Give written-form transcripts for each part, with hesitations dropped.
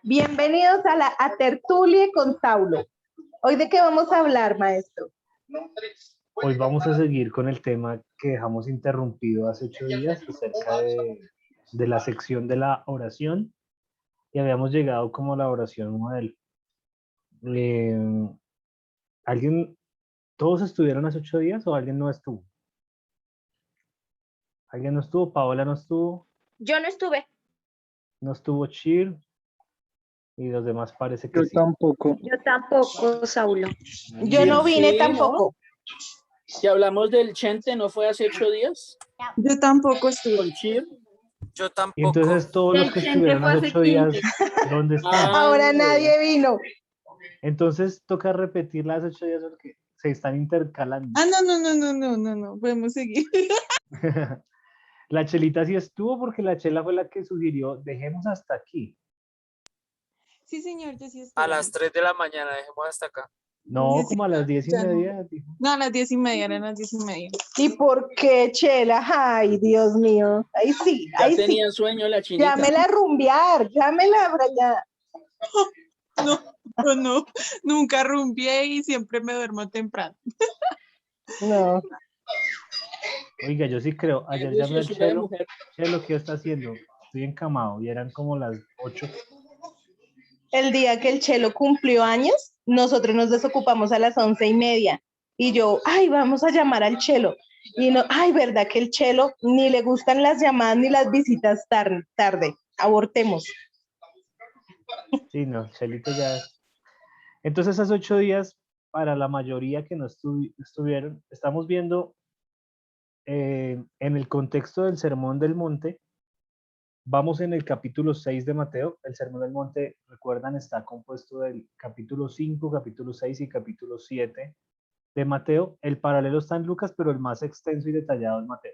Bienvenidos a la Tertulia con Saulo. ¿Hoy de qué vamos a hablar, maestro? Hoy vamos a seguir con el tema que dejamos interrumpido hace 8 días acerca de la sección de la oración y habíamos llegado como a la oración modelo. ¿Alguien, todos estuvieron hace 8 días o alguien no estuvo? ¿Alguien no estuvo? ¿Paola no estuvo? Yo no estuve. ¿No estuvo Chir? Y los demás parece que Yo sí. tampoco. Yo tampoco, Saulo. Yo no vine Sí, tampoco. ¿no? Si hablamos del Chente, ¿no fue hace 8 días? Yo tampoco estuve. Con Chir. Yo tampoco. Y entonces todos los El que Chente estuvieron fue hace hace 8 días, 15. ¿dónde están? Ahora nadie vino. Entonces toca repetir las 8 días porque se están intercalando. Ah, no, podemos seguir. La Chelita sí estuvo porque la Chela fue la que sugirió, dejemos hasta aquí. Sí, señor, yo sí estuve. A las 3 de la mañana, dejemos hasta acá. No, Sí, como a las 10:30. Dijo. No, a las 10:30, eran las 10:30. ¿Y por qué, Chela? Ay, Dios mío. Ahí sí, Ya ahí sí. tenía sueño la chinita. Llámela a rumbear, llámela para allá. No, nunca rumbié y siempre me duermo temprano. No. Oiga, yo sí creo, ayer llamé al Juiciosura de Chelo, mujer. Chelo, ¿qué está haciendo? Estoy encamado y eran como las 8. El día que el Chelo cumplió años, nosotros nos desocupamos a las 11:30. Y yo, ay, vamos a llamar al Chelo. Y no, ay, verdad que el Chelo ni le gustan las llamadas ni las visitas tarde. Abortemos. Sí, no, Chelito ya es. Entonces, esos 8 días, para la mayoría que no estuvieron, estamos viendo en el contexto del Sermón del Monte. Vamos en el capítulo 6 de Mateo. El Sermón del Monte, recuerdan, está compuesto del capítulo 5, capítulo 6 y capítulo 7 de Mateo. El paralelo está en Lucas, pero el más extenso y detallado es Mateo.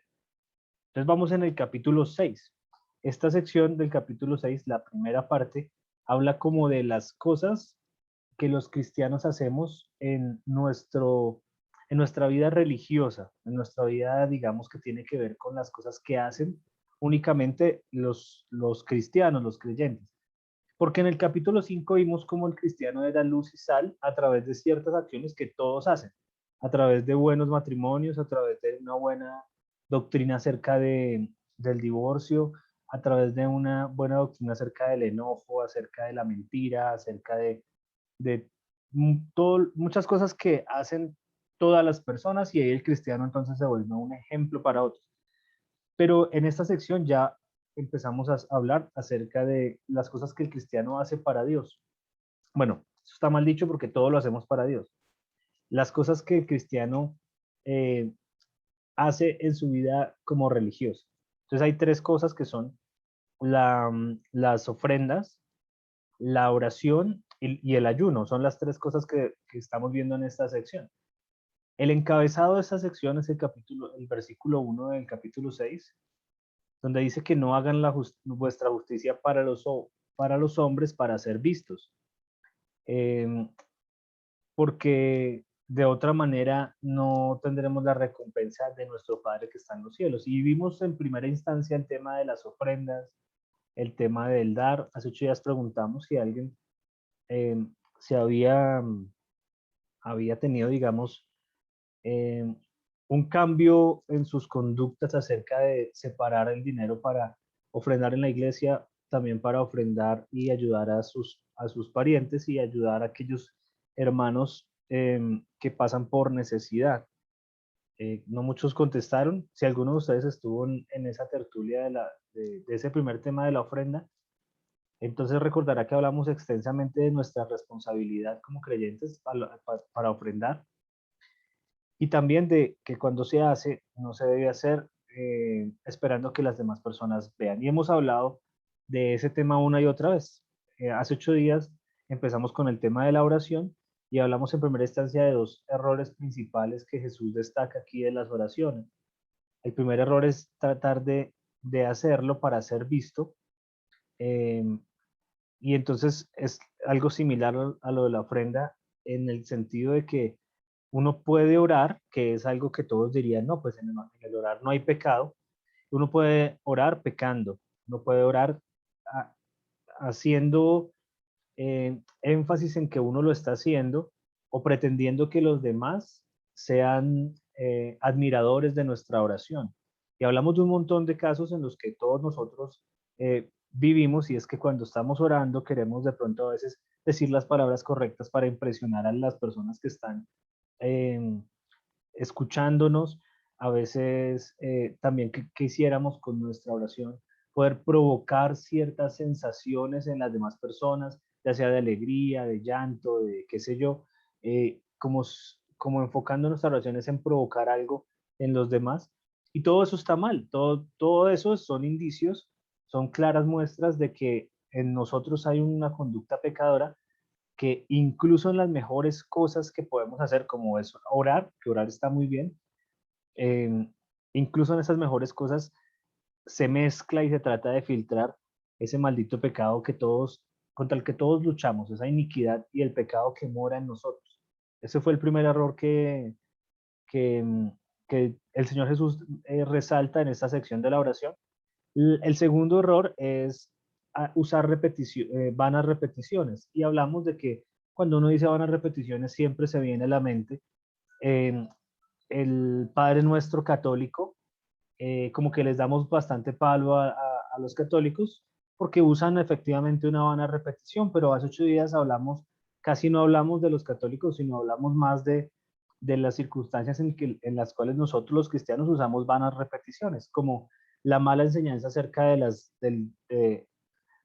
Entonces vamos en el capítulo 6. Esta sección del capítulo 6, la primera parte, habla como de las cosas que los cristianos hacemos en nuestra vida religiosa, en nuestra vida, digamos, que tiene que ver con las cosas que hacen únicamente los cristianos, los creyentes. Porque en el capítulo 5 vimos cómo el cristiano era luz y sal a través de ciertas acciones que todos hacen, a través de buenos matrimonios, a través de una buena doctrina acerca del divorcio, a través de una buena doctrina acerca del enojo, acerca de la mentira, acerca de muchas cosas que hacen todas las personas y ahí el cristiano entonces se vuelve un ejemplo para otros. Pero en esta sección ya empezamos a hablar acerca de las cosas que el cristiano hace para Dios. Bueno, eso está mal dicho porque todo lo hacemos para Dios. Las cosas que el cristiano hace en su vida como religioso. Entonces hay 3 cosas que son las ofrendas, la oración y el ayuno. Son las 3 cosas que estamos viendo en esta sección. El encabezado de esta sección es el versículo 1 del capítulo 6, donde dice que no hagan vuestra justicia para los hombres para ser vistos, porque de otra manera no tendremos la recompensa de nuestro Padre que está en los cielos. Y vimos en primera instancia el tema de las ofrendas, el tema del dar. Hace 8 días preguntamos si alguien se había tenido, digamos, un cambio en sus conductas acerca de separar el dinero para ofrendar en la iglesia, también para ofrendar y ayudar a sus parientes y ayudar a aquellos hermanos que pasan por necesidad. No muchos contestaron. Si alguno de ustedes estuvo en esa tertulia de ese primer tema de la ofrenda, entonces recordará que hablamos extensamente de nuestra responsabilidad como creyentes para ofrendar y también de que cuando se hace no se debe hacer esperando que las demás personas vean. Y hemos hablado de ese tema una y otra vez. Hace 8 días empezamos con el tema de la oración y hablamos en primera instancia de 2 errores principales que Jesús destaca aquí de las oraciones. El primer error es tratar de hacerlo para ser visto. Y entonces es algo similar a lo de la ofrenda en el sentido de que uno puede orar, que es algo que todos dirían, no, pues en el orar no hay pecado. Uno puede orar pecando, uno puede orar haciendo énfasis en que uno lo está haciendo o pretendiendo que los demás sean admiradores de nuestra oración. Y hablamos de un montón de casos en los que todos nosotros vivimos, y es que cuando estamos orando queremos de pronto a veces decir las palabras correctas para impresionar a las personas que están escuchándonos. A veces también que quisiéramos con nuestra oración poder provocar ciertas sensaciones en las demás personas, ya sea de alegría, de llanto, de qué sé yo, como enfocando nuestras oraciones en provocar algo en los demás. Y todo eso está mal, todo eso son indicios, son claras muestras de que en nosotros hay una conducta pecadora, que incluso en las mejores cosas que podemos hacer, como es orar, que orar está muy bien, incluso en esas mejores cosas se mezcla y se trata de filtrar ese maldito pecado contra el que todos luchamos, esa iniquidad y el pecado que mora en nosotros. Ese fue el primer error que el Señor Jesús resalta en esta sección de la oración. El segundo error es usar vanas repeticiones. Y hablamos de que cuando uno dice vanas repeticiones siempre se viene a la mente el Padre Nuestro católico, como que les damos bastante palo a los católicos porque usan efectivamente una vana repetición, pero hace 8 días casi no hablamos de los católicos, sino hablamos más de las circunstancias en las cuales nosotros los cristianos usamos vanas repeticiones, como la mala enseñanza acerca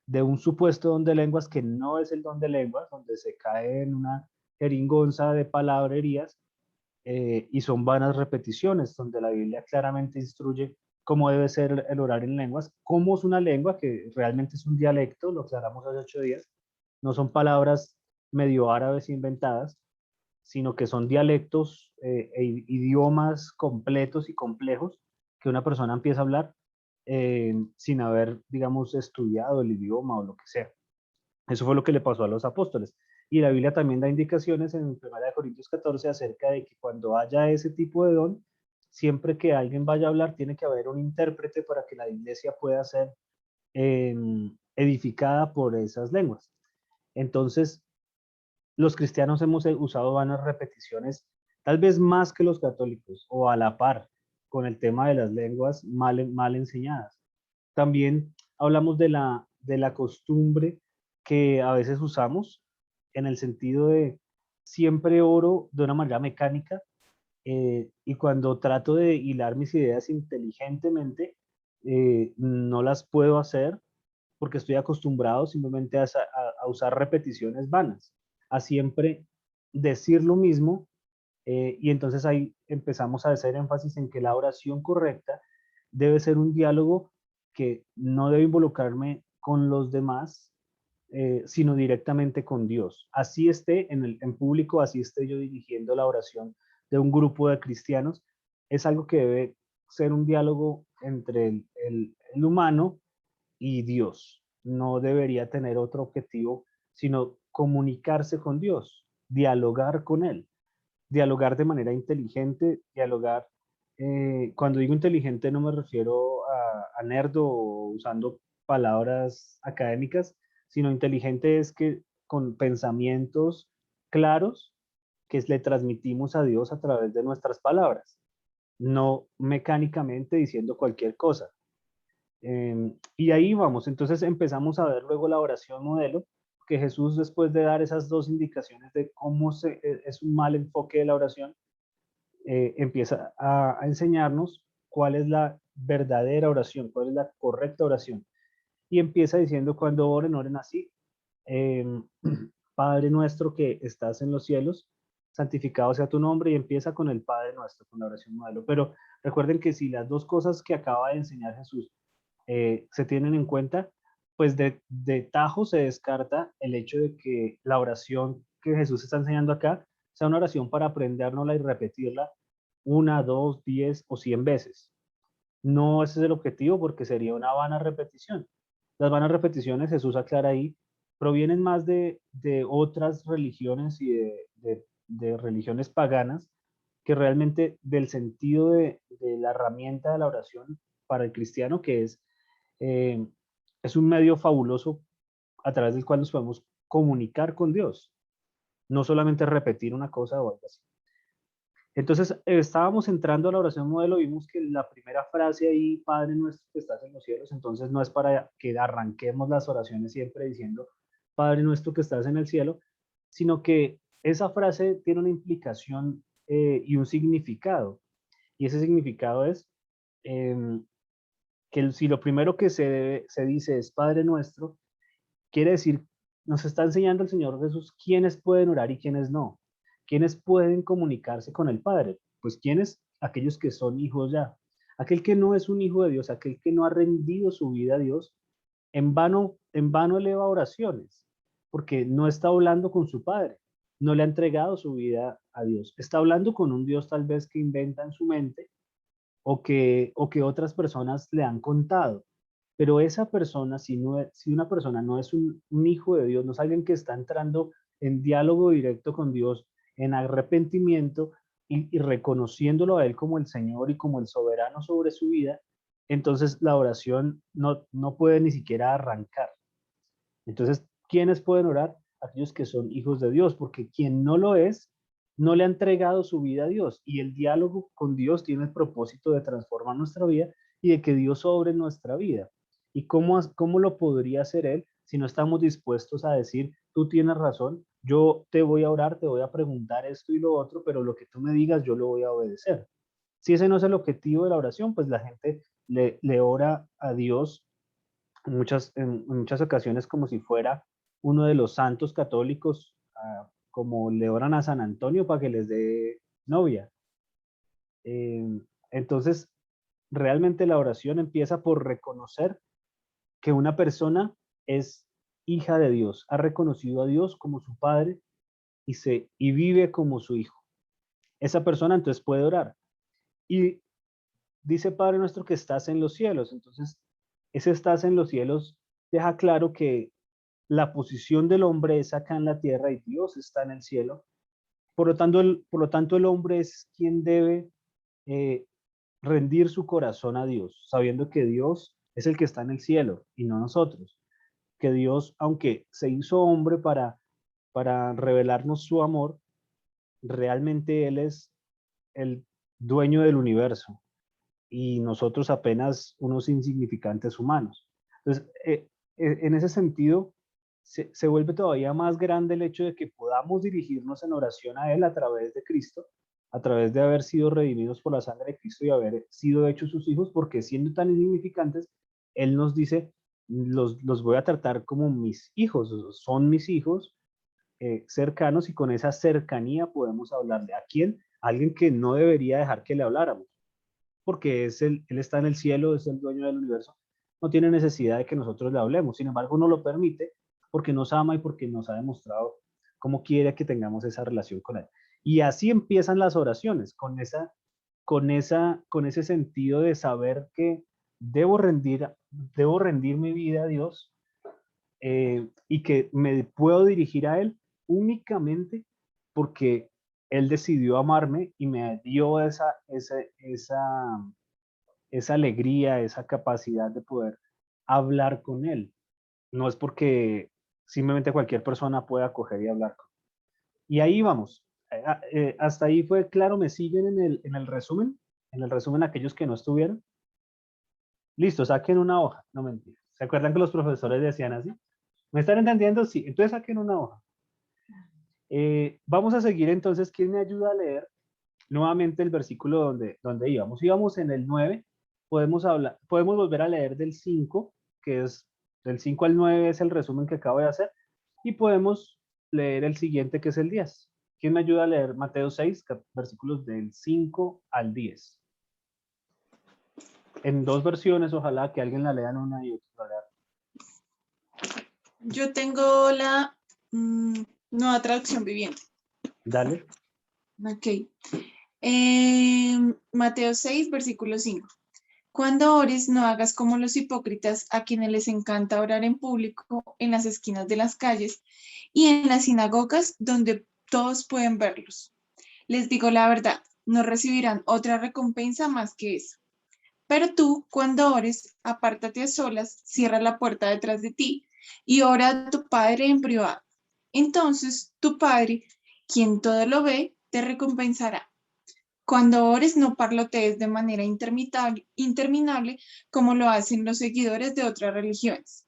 de un supuesto don de lenguas que no es el don de lenguas, donde se cae en una jeringonza de palabrerías, y son vanas repeticiones, donde la Biblia claramente instruye cómo debe ser el orar en lenguas, cómo es una lengua, que realmente es un dialecto, lo aclaramos hace 8 días, no son palabras medio árabes inventadas, sino que son dialectos idiomas completos y complejos que una persona empieza a hablar sin haber, digamos, estudiado el idioma o lo que sea. Eso fue lo que le pasó a los apóstoles. Y la Biblia también da indicaciones en 1 Corintios 14 acerca de que cuando haya ese tipo de don, siempre que alguien vaya a hablar, tiene que haber un intérprete para que la iglesia pueda ser edificada por esas lenguas. Entonces, los cristianos hemos usado vanas repeticiones, tal vez más que los católicos, o a la par, con el tema de las lenguas mal enseñadas. También hablamos de la costumbre que a veces usamos, en el sentido de siempre oro de una manera mecánica, y cuando trato de hilar mis ideas inteligentemente, no las puedo hacer porque estoy acostumbrado simplemente a usar repeticiones vanas, a siempre decir lo mismo, y entonces ahí empezamos a hacer énfasis en que la oración correcta debe ser un diálogo que no debe involucrarme con los demás, sino directamente con Dios. Así esté en público, así esté yo dirigiendo la oración de un grupo de cristianos, es algo que debe ser un diálogo entre el humano y Dios. No debería tener otro objetivo, sino comunicarse con Dios, dialogar con Él, dialogar de manera inteligente, dialogar. Cuando digo inteligente no me refiero a nerdo o usando palabras académicas, sino inteligente es que con pensamientos claros que le transmitimos a Dios a través de nuestras palabras, no mecánicamente diciendo cualquier cosa. Y ahí vamos, entonces empezamos a ver luego la oración modelo, que Jesús, después de dar esas dos indicaciones de cómo es un mal enfoque de la oración, empieza a enseñarnos cuál es la verdadera oración, cuál es la correcta oración. Y empieza diciendo: cuando oren, oren así. Padre nuestro que estás en los cielos, santificado sea tu nombre, y empieza con el Padre nuestro, con la oración modelo. Pero recuerden que si las dos cosas que acaba de enseñar Jesús se tienen en cuenta, pues de tajo se descarta el hecho de que la oración que Jesús está enseñando acá sea una oración para aprendérnosla y repetirla 1, 2, 10 o 100 veces. No ese es el objetivo, porque sería una vana repetición. Las vanas repeticiones, Jesús aclara ahí, provienen más de otras religiones y de religiones paganas, que realmente del sentido de la herramienta de la oración para el cristiano, que es un medio fabuloso a través del cual nos podemos comunicar con Dios, no solamente repetir una cosa o algo así. Entonces, estábamos entrando a la oración modelo, vimos que la primera frase ahí, Padre nuestro que estás en los cielos, entonces no es para que arranquemos las oraciones siempre diciendo, Padre nuestro que estás en el cielo, sino que esa frase tiene una implicación y un significado. Y ese significado es que si lo primero que se dice es Padre nuestro, quiere decir, nos está enseñando el Señor Jesús quiénes pueden orar y quiénes no. ¿Quiénes pueden comunicarse con el Padre? Pues quiénes, aquellos que son hijos ya. Aquel que no es un hijo de Dios, aquel que no ha rendido su vida a Dios, en vano eleva oraciones, porque no está hablando con su Padre, no le ha entregado su vida a Dios. Está hablando con un Dios tal vez que inventa en su mente o que otras personas le han contado. Pero esa persona, si una persona no es un hijo de Dios, no es alguien que está entrando en diálogo directo con Dios, en arrepentimiento y reconociéndolo a Él como el Señor y como el soberano sobre su vida, entonces la oración no puede ni siquiera arrancar. Entonces, ¿quiénes pueden orar? Aquellos que son hijos de Dios, porque quien no lo es, no le ha entregado su vida a Dios. Y el diálogo con Dios tiene el propósito de transformar nuestra vida y de que Dios obre en nuestra vida. ¿Y cómo lo podría hacer Él si no estamos dispuestos a decir, tú tienes razón, yo te voy a orar, te voy a preguntar esto y lo otro, pero lo que tú me digas yo lo voy a obedecer? Si ese no es el objetivo de la oración, pues la gente le ora a Dios en muchas ocasiones como si fuera uno de los santos católicos, como le oran a San Antonio para que les dé novia. Entonces, realmente la oración empieza por reconocer que una persona es hija de Dios, ha reconocido a Dios como su padre y vive como su hijo. Esa persona entonces puede orar. Y dice Padre nuestro que estás en los cielos. Entonces, ese estás en los cielos deja claro que la posición del hombre es acá en la tierra y Dios está en el cielo. Por lo tanto, el hombre es quien debe rendir su corazón a Dios, sabiendo que Dios es el que está en el cielo y no nosotros. Que Dios, aunque se hizo hombre para revelarnos su amor, realmente Él es el dueño del universo y nosotros apenas unos insignificantes humanos. Entonces, en ese sentido, se vuelve todavía más grande el hecho de que podamos dirigirnos en oración a Él a través de Cristo, a través de haber sido redimidos por la sangre de Cristo y haber sido hechos sus hijos, porque siendo tan insignificantes, Él nos dice, los voy a tratar como mis hijos, son mis hijos cercanos, y con esa cercanía podemos hablarle. ¿A quién? A alguien que no debería dejar que le habláramos, porque Él está en el cielo, es el dueño del universo, no tiene necesidad de que nosotros le hablemos. Sin embargo, no lo permite porque nos ama y porque nos ha demostrado cómo quiere que tengamos esa relación con Él. Y así empiezan las oraciones, con ese sentido de saber que debo rendir mi vida a Dios, y que me puedo dirigir a Él únicamente porque Él decidió amarme y me dio esa alegría, esa capacidad de poder hablar con Él. No es porque simplemente cualquier persona pueda coger y hablar con Él. Y ahí vamos. Hasta ahí fue claro. ¿Me siguen en el resumen? En el resumen, aquellos que no estuvieron. Listo, saquen una hoja. No, mentira. ¿Se acuerdan que los profesores decían así? ¿Me están entendiendo? Sí. Entonces saquen una hoja. Vamos a seguir entonces. ¿Quién me ayuda a leer nuevamente el versículo donde íbamos? Íbamos en el 9. Podemos volver a leer del 5, que es del 5 al 9 es el resumen que acabo de hacer, y podemos leer el siguiente, que es el 10. ¿Quién me ayuda a leer Mateo 6, versículos del 5 al 10? En dos versiones, ojalá que alguien la lea en una y otra. Yo tengo la nueva traducción viviente. Dale. Ok. Mateo 6, versículo 5. Cuando ores, no hagas como los hipócritas, a quienes les encanta orar en público, en las esquinas de las calles y en las sinagogas, donde todos pueden verlos. Les digo la verdad, no recibirán otra recompensa más que eso. Pero tú, cuando ores, apártate a solas, cierra la puerta detrás de ti y ora a tu Padre en privado. Entonces tu Padre, quien todo lo ve, te recompensará. Cuando ores, no parlotees de manera interminable como lo hacen los seguidores de otras religiones.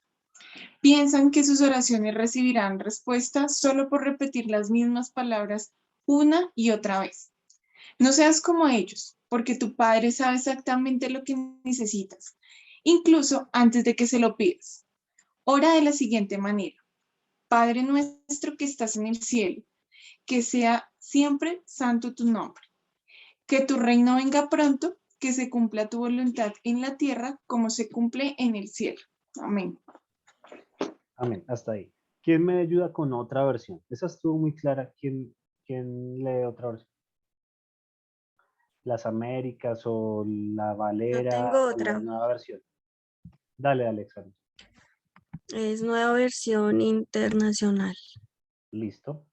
Piensan que sus oraciones recibirán respuesta solo por repetir las mismas palabras una y otra vez. No seas como ellos, porque tu Padre sabe exactamente lo que necesitas, incluso antes de que se lo pidas. Ora de la siguiente manera. Padre nuestro que estás en el cielo, que sea siempre santo tu nombre. Que tu reino venga pronto, que se cumpla tu voluntad en la tierra como se cumple en el cielo. Amén. Amén, hasta ahí. ¿Quién me ayuda con otra versión? Esa estuvo muy clara. ¿Quién lee otra versión? ¿Las Américas o la Yo Valera tengo o la otra. nueva versión? Dale, Alexander. Es nueva versión internacional. Listo.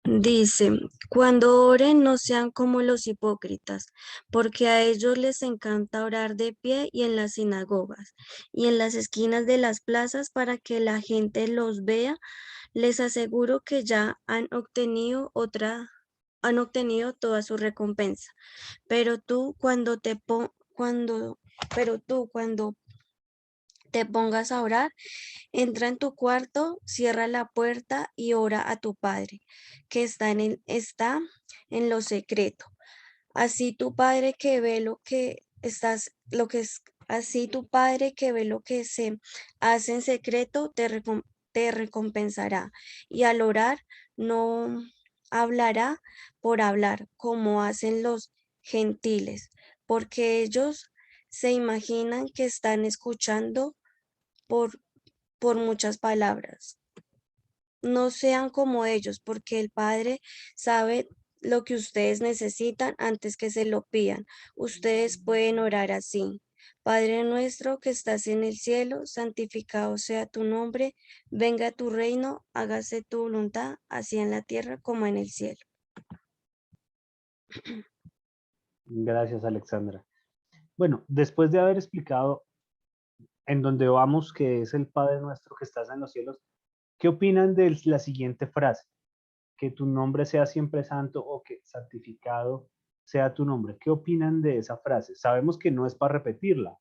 Dice, cuando oren no sean como los hipócritas, porque a ellos les encanta orar de pie y en las sinagogas y en las esquinas de las plazas para que la gente los vea. Les aseguro que ya han obtenido toda su recompensa. Pero tú cuando te pongas a orar, entra en tu cuarto, cierra la puerta y ora a tu Padre, que está en lo secreto. Así tu Padre que ve así tu Padre que ve lo que se hace en secreto te recompensará. Y al orar no hablará por hablar, como hacen los gentiles, porque ellos se imaginan que están escuchando por por muchas palabras. No sean como ellos, porque el Padre sabe lo que ustedes necesitan antes que se lo pidan. Ustedes pueden orar así. Padre nuestro que estás en el cielo, santificado sea tu nombre, venga tu reino, hágase tu voluntad, así en la tierra como en el cielo. Gracias, Alexandra. Bueno, después de haber explicado en donde vamos, que es el Padre nuestro que estás en los cielos, ¿qué opinan de la siguiente frase? Que tu nombre sea siempre santo o que santificado sea tu nombre. ¿Qué opinan de esa frase? Sabemos que no es para repetirla.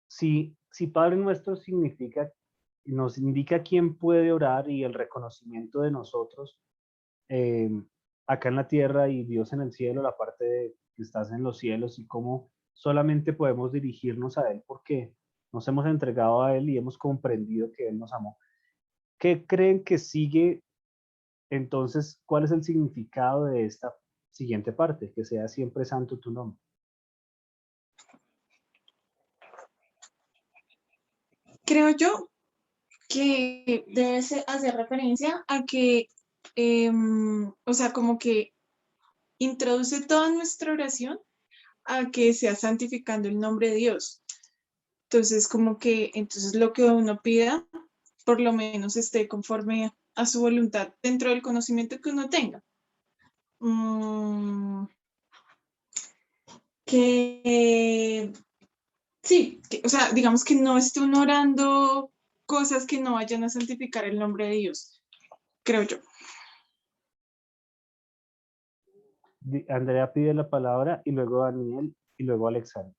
Si Padre nuestro significa, nos indica quién puede orar y el reconocimiento de nosotros eh, acá en la tierra y Dios en el cielo, la parte de que estás en los cielos y cómo solamente podemos dirigirnos a Él porque nos hemos entregado a Él y hemos comprendido que Él nos amó. ¿Qué creen que sigue entonces? ¿Cuál es el significado de esta siguiente parte? Que sea siempre santo tu nombre. Creo yo que debe hacer referencia a que, o sea, como que introduce toda nuestra oración a que sea santificando el nombre de Dios. Entonces, como que entonces lo que uno pida, por lo menos esté conforme a su voluntad dentro del conocimiento que uno tenga. Que sí, o sea, digamos que no esté uno orando cosas que no vayan a santificar el nombre de Dios, creo yo. Andrea pide la palabra y luego Daniel y luego Alexandra.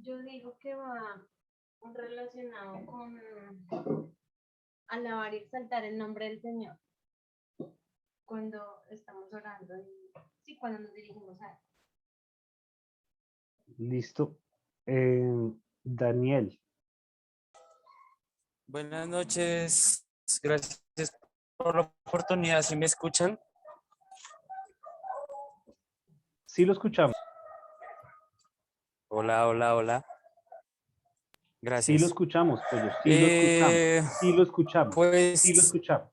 Yo digo que va relacionado con alabar y exaltar el nombre del Señor cuando estamos orando y sí, cuando nos dirigimos a Él. Listo. Daniel. Buenas noches. Gracias por la oportunidad. ¿Sí me escuchan? Sí lo escuchamos. Hola, hola, hola. Sí lo Gracias. escuchamos, pollo. Sí lo escuchamos. Sí lo escuchamos. Pues Sí lo escuchamos.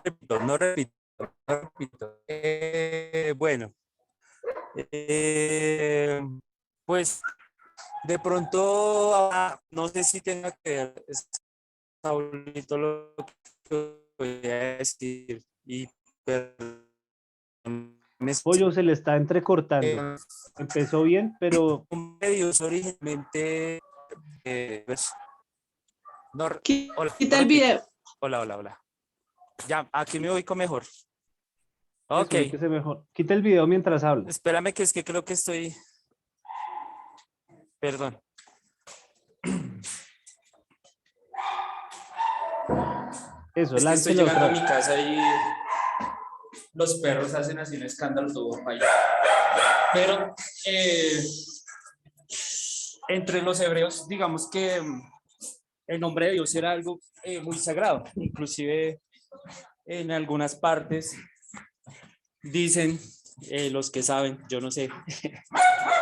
repito, no repito, no repito. Bueno, eh, pues de pronto, no sé si tenga que ver, está bonito lo que voy a decir y perdón Pollo se le está entrecortando. Empezó bien, pero Dios originalmente, pues, no, hola, Quita no el repito. video. Hola. Ya, aquí me ubico mejor. eso, Ok, ubíquese mejor. Quita el video mientras habla. espérame que es que creo que estoy, perdón. Eso, Es que estoy láncelo llegando otra a mi vez. casa y los perros hacen así un escándalo todo para allá. Pero entre los hebreos, digamos que el nombre de Dios era algo muy sagrado. Inclusive en algunas partes dicen, los que saben, yo no sé,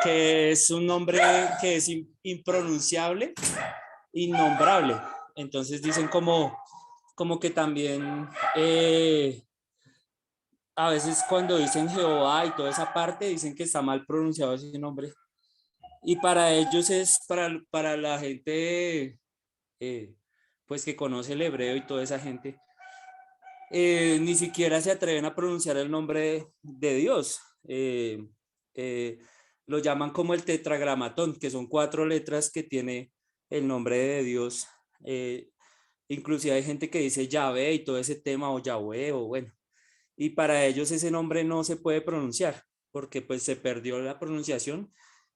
que es un nombre que es impronunciable, innombrable. Entonces dicen como que también a veces cuando dicen Jehová y toda esa parte, dicen que está mal pronunciado ese nombre. Y para ellos es, para la gente pues que conoce el hebreo y toda esa gente, ni siquiera se atreven a pronunciar el nombre de Dios. Lo llaman como el tetragramatón, que son 4 letras que tiene el nombre de Dios. Inclusive hay gente que dice Yahvé y todo ese tema, o Yahweh, o bueno. Y para ellos ese nombre no se puede pronunciar, porque pues se perdió la pronunciación.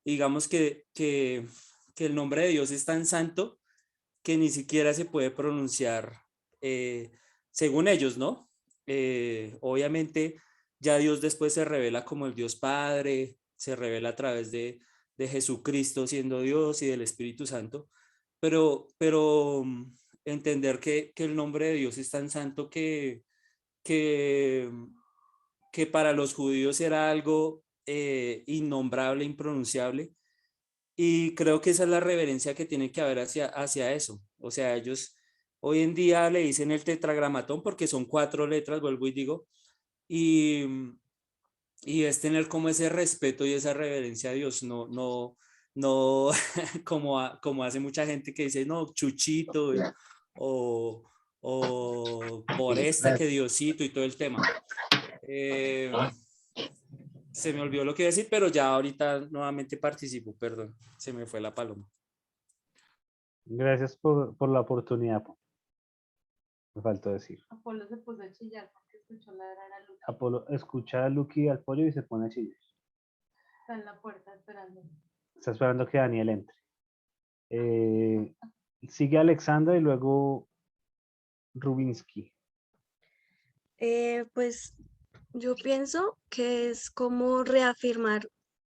Digamos que el nombre de Dios es tan santo que ni siquiera se puede pronunciar según ellos, ¿no? Obviamente ya Dios después se revela como el Dios Padre, se revela a través de Jesucristo siendo Dios y del Espíritu Santo, pero entender que el nombre de Dios es tan santo que, que para los judíos era algo innombrable, impronunciable, y creo que esa es la reverencia que tiene que haber hacia eso. O sea, ellos hoy en día le dicen el tetragramatón porque son 4 letras, vuelvo y digo, y, y es tener como ese respeto y esa reverencia a Dios, no como hace mucha gente que dice, no, Chuchito, o por esta que Diosito y todo el tema. Se me olvidó lo que iba a decir, pero ya ahorita nuevamente participo, perdón, se me fue la paloma. Gracias por la oportunidad. Me faltó decir. Apolo se puso a chillar porque escuchó ladrar a Luca. Apolo escucha a Lucky y al pollo y se pone a chillar. Está en la puerta esperando. Está esperando que Daniel entre. Sigue Alexandra y luego Rubinsky. Pues yo pienso que es como reafirmar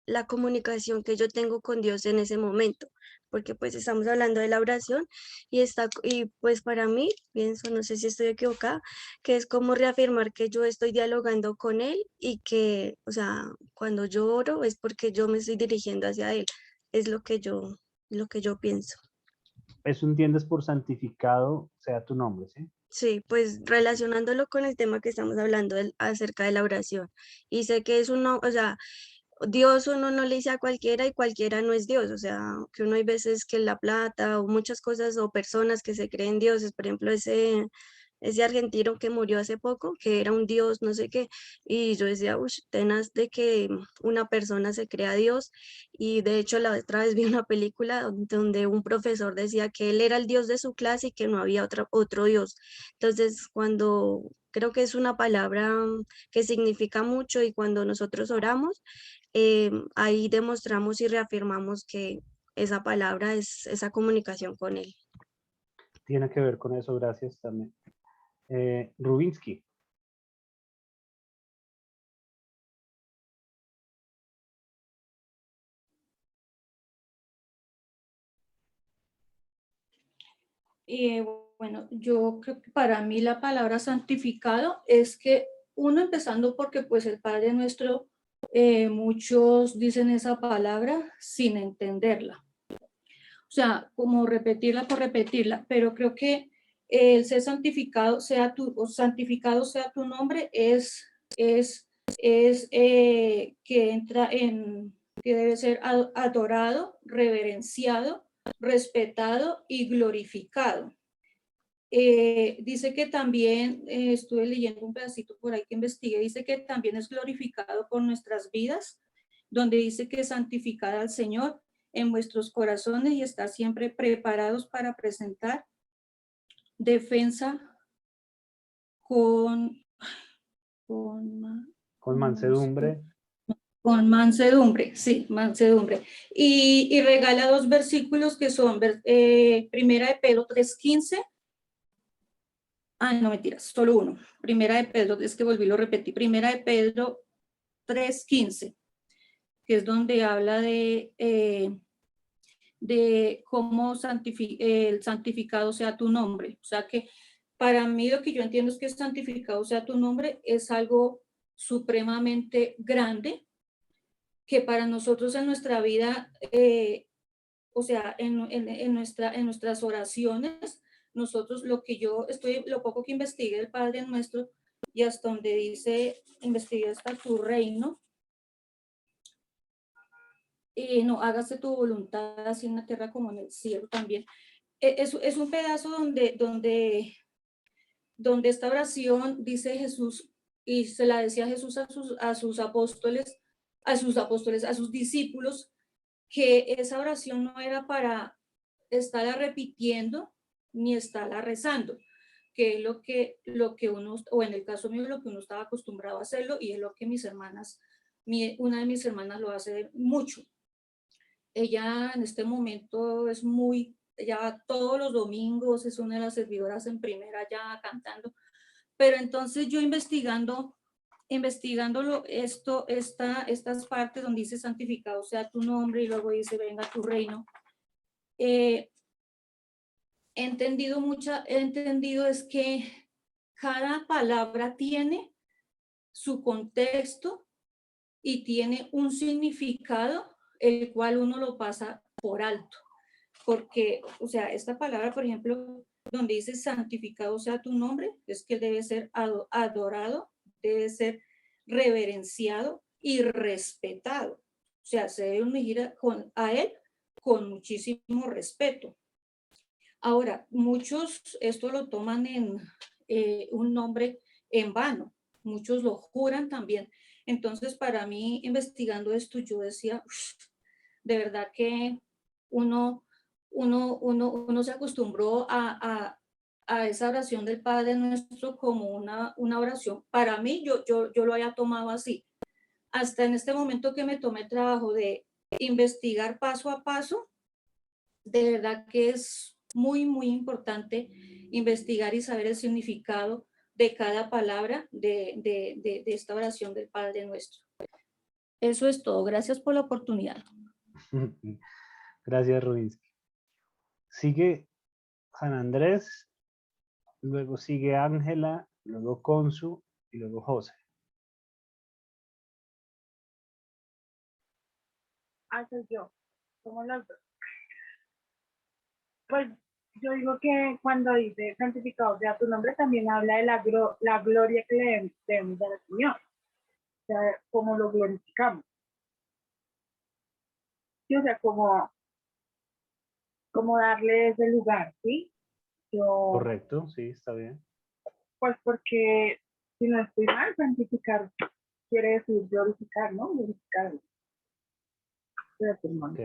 la comunicación que yo tengo con Dios en ese momento, porque pues estamos hablando de la oración y pues para mí, pienso, no sé si estoy equivocada, que es como reafirmar que yo estoy dialogando con Él y que, o sea, cuando yo oro es porque yo me estoy dirigiendo hacia Él, es lo que yo pienso. Eso entiendes por santificado sea tu nombre, ¿sí? Sí, pues relacionándolo con el tema que estamos hablando acerca de la oración. Y sé que es uno, o sea, Dios uno no le dice a cualquiera y cualquiera no es Dios, o sea, que uno hay veces que la plata o muchas cosas o personas que se creen dioses, por ejemplo, ese argentino que murió hace poco, que era un dios, no sé qué, y yo decía, uy, tenaz de que una persona se crea Dios, y de hecho la otra vez vi una película donde un profesor decía que él era el dios de su clase y que no había otro dios. Entonces, cuando creo que es una palabra que significa mucho y cuando nosotros oramos, ahí demostramos y reafirmamos que esa palabra es esa comunicación con Él. Tiene que ver con eso, gracias también. Rubinsky. Bueno, yo creo que para mí la palabra santificado es que uno empezando porque pues el Padre Nuestro, muchos dicen esa palabra sin entenderla. O sea, como repetirla por repetirla, pero creo que el ser santificado sea tu nombre que entra en, que debe ser adorado, reverenciado, respetado y glorificado. Dice que también, estuve leyendo un pedacito por ahí que investigué, dice que también es glorificado por nuestras vidas, donde dice que santificad al Señor en vuestros corazones y estar siempre preparados para presentar defensa con mansedumbre. Con mansedumbre, sí, mansedumbre. Y regala 2 versículos que son Primera de Pedro 3:15. No, mentiras, solo uno. Primera de Pedro, es que volví, lo repetí. Primera de Pedro 3:15, que es donde habla de cómo el santificado sea tu nombre. O sea que para mí lo que yo entiendo es que santificado sea tu nombre es algo supremamente grande, que para nosotros en nuestra vida, o sea, en nuestras oraciones, nosotros lo poco que investigué del Padre Nuestro y hasta donde dice, investigué hasta tu reino, no, hágase tu voluntad así en la tierra como en el cielo también. Es un pedazo donde esta oración dice Jesús, y se la decía Jesús a sus apóstoles, a sus discípulos, que esa oración no era para estarla repitiendo ni estarla rezando, que es lo que uno, o en el caso mío, lo que uno estaba acostumbrado a hacerlo, y es lo que una de mis hermanas lo hace mucho. Ella en este momento ya todos los domingos es una de las servidoras en primera ya cantando, pero entonces yo investigándolo, estas partes donde dice santificado sea tu nombre y luego dice venga tu reino, he entendido es que cada palabra tiene su contexto y tiene un significado el cual uno lo pasa por alto, porque, o sea, esta palabra, por ejemplo, donde dice santificado sea tu nombre, es que debe ser adorado, debe ser reverenciado y respetado. O sea, se debe unir a él con muchísimo respeto. Ahora, muchos esto lo toman en un nombre en vano, muchos lo juran también. Entonces, para mí, investigando esto, yo decía, de verdad que uno se acostumbró a esa oración del Padre Nuestro como una oración. Para mí, yo lo había tomado así. Hasta en este momento que me tomé el trabajo de investigar paso a paso, de verdad que es muy, muy importante investigar y saber el significado de cada palabra de esta oración del Padre Nuestro. Eso es todo. Gracias por la oportunidad. Gracias, Rubinsky. Sigue Juan Andrés, luego sigue Ángela, luego Consu y luego José. Soy yo, somos los dos. Pues yo digo que cuando dice santificado sea tu nombre, también habla de la gloria que le debemos dar al Señor, o sea, cómo lo glorificamos. Sí, o sea, como darle ese lugar, ¿sí? Correcto, sí, está bien. Pues porque, si no estoy mal, santificar quiere decir glorificar, ¿no? Glorificarlo. Ok.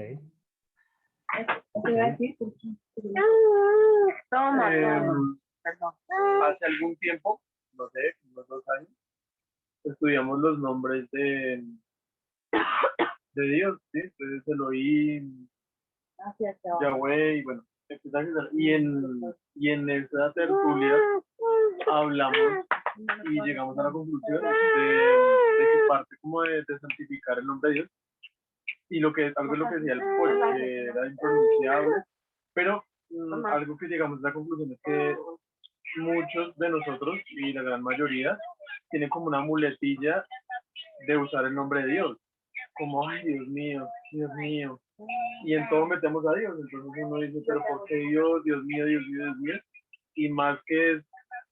Hace algún tiempo, no sé, unos 2 años, estudiamos los nombres de Dios, ¿sí? Entonces Elohim, Yahweh, y bueno, y en esa tertulia hablamos y llegamos a la conclusión de que parte como de santificar el nombre de Dios, y algo de lo que decía el pueblo, que era impronunciable, pero algo que llegamos a la conclusión es que muchos de nosotros, y la gran mayoría, tienen como una muletilla de usar el nombre de Dios, como, ay, Dios mío, y en todo metemos a Dios. Entonces uno dice, pero ¿por qué Dios, Dios mío, Dios mío, Dios mío? Y más que es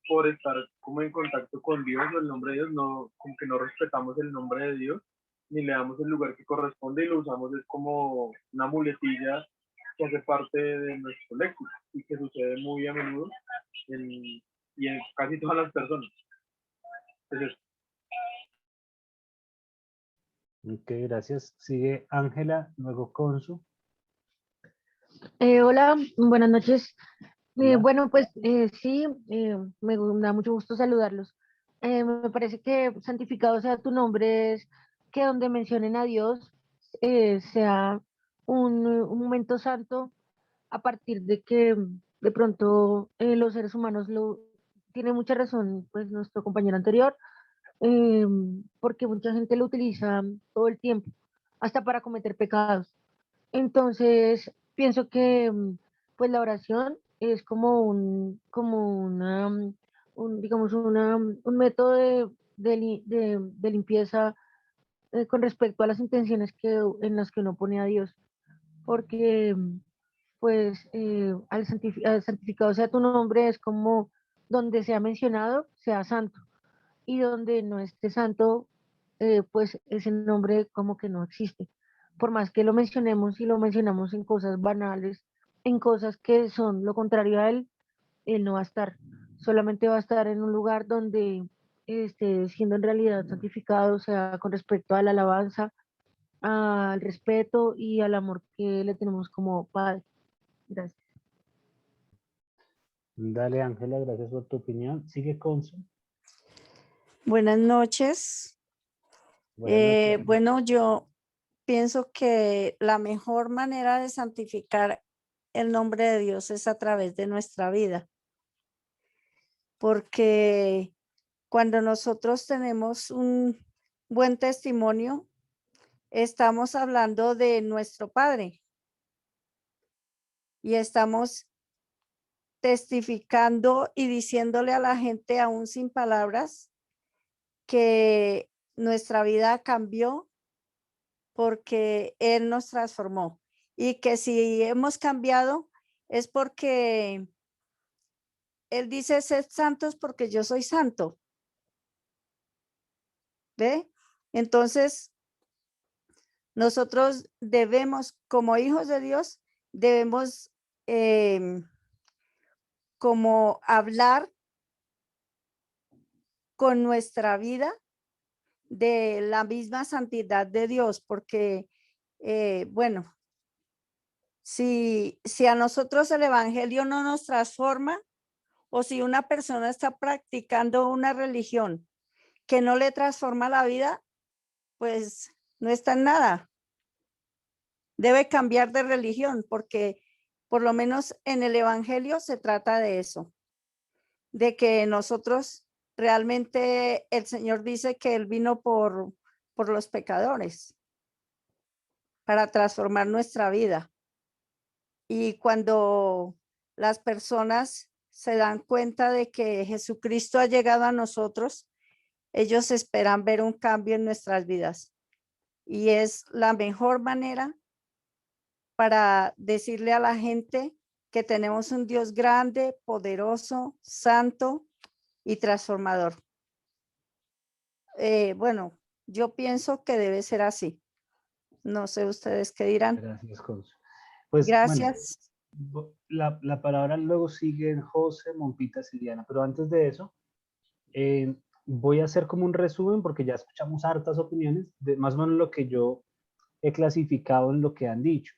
por estar como en contacto con Dios o el nombre de Dios, no, como que no respetamos el nombre de Dios, ni le damos el lugar que corresponde y lo usamos es como una muletilla que hace parte de nuestro léxico y que sucede muy a menudo y en casi todas las personas. Entonces, Ok, gracias. Sigue Ángela, luego Consu. Hola, buenas noches. Hola. Bueno, pues sí, da mucho gusto saludarlos. Me parece que santificado sea tu nombre es que donde mencionen a Dios sea un momento santo a partir de que de pronto los seres humanos lo tiene mucha razón, pues nuestro compañero anterior, porque mucha gente lo utiliza todo el tiempo, hasta para cometer pecados. Entonces, pienso que pues la oración es como digamos, un método de limpieza con respecto a las intenciones en las que uno pone a Dios, porque pues al santificado sea tu nombre es como donde sea mencionado, sea santo, y donde no esté santo, pues ese nombre como que no existe. Por más que lo mencionemos y lo mencionamos en cosas banales, en cosas que son lo contrario a él no va a estar. Solamente va a estar en un lugar donde esté siendo en realidad santificado, o sea, con respecto a la alabanza, al respeto y al amor que le tenemos como padre. Gracias. Dale, Ángela, gracias por tu opinión. Sigue Consu. Buenas noches. Buenas noches. Bueno, yo pienso que la mejor manera de santificar el nombre de Dios es a través de nuestra vida. Porque cuando nosotros tenemos un buen testimonio, estamos hablando de nuestro Padre y estamos testificando y diciéndole a la gente, aún sin palabras, que nuestra vida cambió porque Él nos transformó y que si hemos cambiado es porque Él dice, sed santos porque yo soy santo. ¿Ve? Entonces, nosotros debemos, como hijos de Dios, debemos como hablar con nuestra vida de la misma santidad de Dios, porque, bueno, si a nosotros el evangelio no nos transforma, o si una persona está practicando una religión que no le transforma la vida, pues no está en nada. Debe cambiar de religión, porque por lo menos en el evangelio se trata de eso, de que nosotros realmente el Señor dice que Él vino por los pecadores, para transformar nuestra vida. Y cuando las personas se dan cuenta de que Jesucristo ha llegado a nosotros, ellos esperan ver un cambio en nuestras vidas. Y es la mejor manera para decirle a la gente que tenemos un Dios grande, poderoso, santo y transformador. Bueno, yo pienso que debe ser así. No sé ustedes qué dirán. Gracias, Consu. Pues, Gracias. Bueno, la palabra luego sigue José, Mompitas y Diana, pero antes de eso, voy a hacer como un resumen porque ya escuchamos hartas opiniones de más o menos lo que yo he clasificado en lo que han dicho.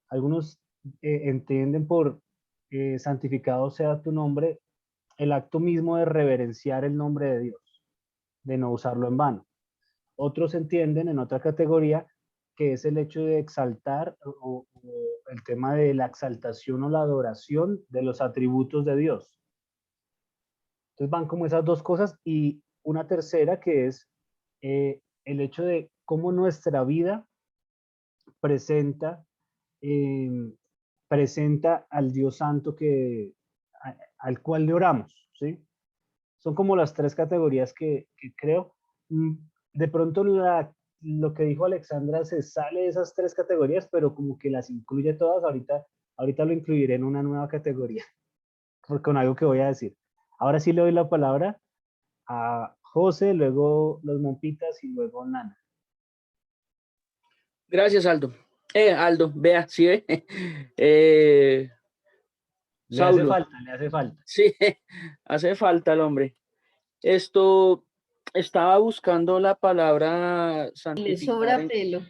Algunos entienden por santificado sea tu nombre el acto mismo de reverenciar el nombre de Dios, de no usarlo en vano. Otros entienden en otra categoría que es el hecho de exaltar o el tema de la exaltación o la adoración de los atributos de Dios. Entonces van como esas dos cosas y una tercera que es el hecho de cómo nuestra vida presenta, presenta al Dios Santo al cual le oramos, ¿sí? Son como las tres categorías que creo. De pronto lo que dijo Alexandra se sale de esas tres categorías, pero como que las incluye todas. Ahorita lo incluiré en una nueva categoría, con algo que voy a decir. Ahora sí le doy la palabra a José, luego los Mompitas y luego Nana. Gracias, Aldo. Aldo, vea, ¿sí ve? Le hace Saulo. falta, le hace falta. Sí, hace falta el hombre. Esto, estaba buscando la palabra Le santificar. sobra pelo.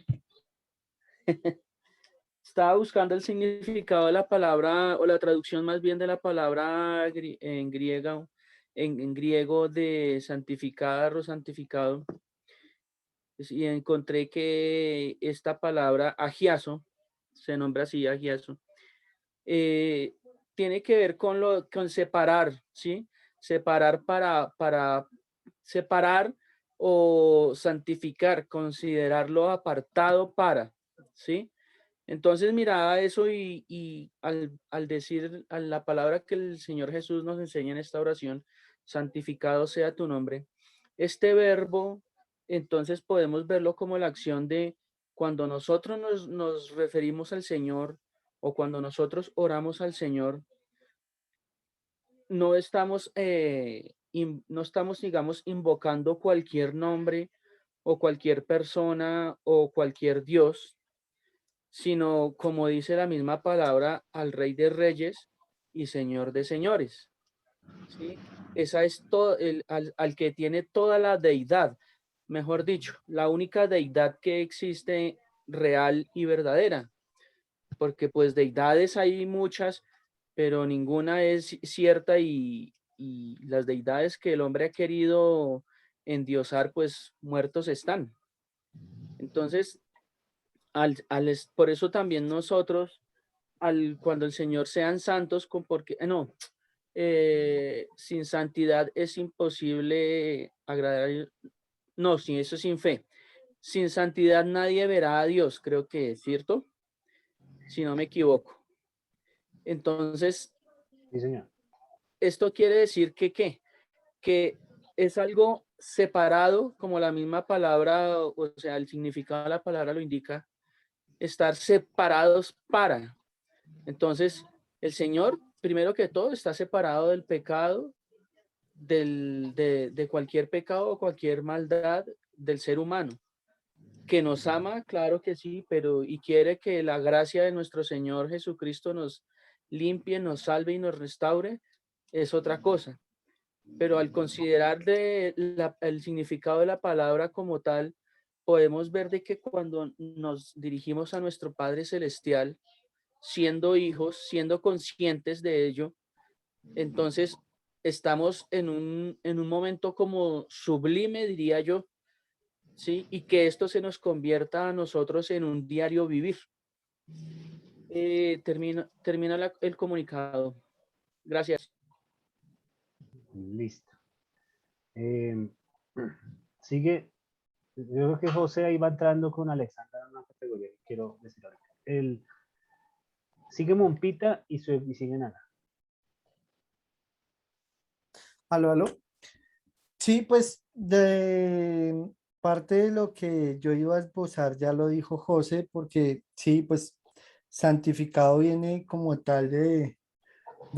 Estaba buscando el significado de la palabra, o la traducción más bien de la palabra en griega, en griego de santificar o santificado. Y encontré que esta palabra agiazo, se nombra así, agiazo, tiene que ver con separar, ¿sí? Separar para separar o santificar, considerarlo apartado para, ¿sí? Entonces miraba eso y al decir a la palabra que el Señor Jesús nos enseña en esta oración, santificado sea tu nombre, este verbo, entonces podemos verlo como la acción de cuando nosotros nos referimos al Señor o cuando nosotros oramos al Señor, no estamos, no estamos, digamos, invocando cualquier nombre o cualquier persona o cualquier Dios, sino como dice la misma palabra, al Rey de Reyes y Señor de Señores. ¿Sí? Esa es todo, al que tiene toda la deidad, mejor dicho, la única deidad que existe real y verdadera, porque pues deidades hay muchas, pero ninguna es cierta y las deidades que el hombre ha querido endiosar, pues muertos están. Entonces, por eso también nosotros, cuando el Señor sean santos, porque no, sin santidad es imposible agradar, no, sin eso sin fe. Sin santidad nadie verá a Dios, creo que es cierto, si no me equivoco. Entonces, Sí, señor. esto quiere decir que es algo separado, como la misma palabra, o sea, el significado de la palabra lo indica, estar separados para. Entonces, el Señor, primero que todo, está separado del pecado, de cualquier pecado o cualquier maldad del ser humano. Que nos ama, claro que sí, pero y quiere que la gracia de nuestro Señor Jesucristo nos limpie, nos salve y nos restaure, es otra cosa. Pero al considerar el significado de la palabra como tal, podemos ver de que cuando nos dirigimos a nuestro Padre Celestial, siendo hijos, siendo conscientes de ello, entonces estamos en un momento como sublime, diría yo, ¿sí? Y que esto se nos convierta a nosotros en un diario vivir. Termina el comunicado. Gracias. Listo. Sigue. Yo creo que José ahí va entrando con Alexandra en una categoría que quiero decir ahorita. Sigue Mompita y sigue Nana. Aló, aló. Sí, pues de parte de lo que yo iba a esbozar ya lo dijo José, porque sí, pues santificado viene como tal de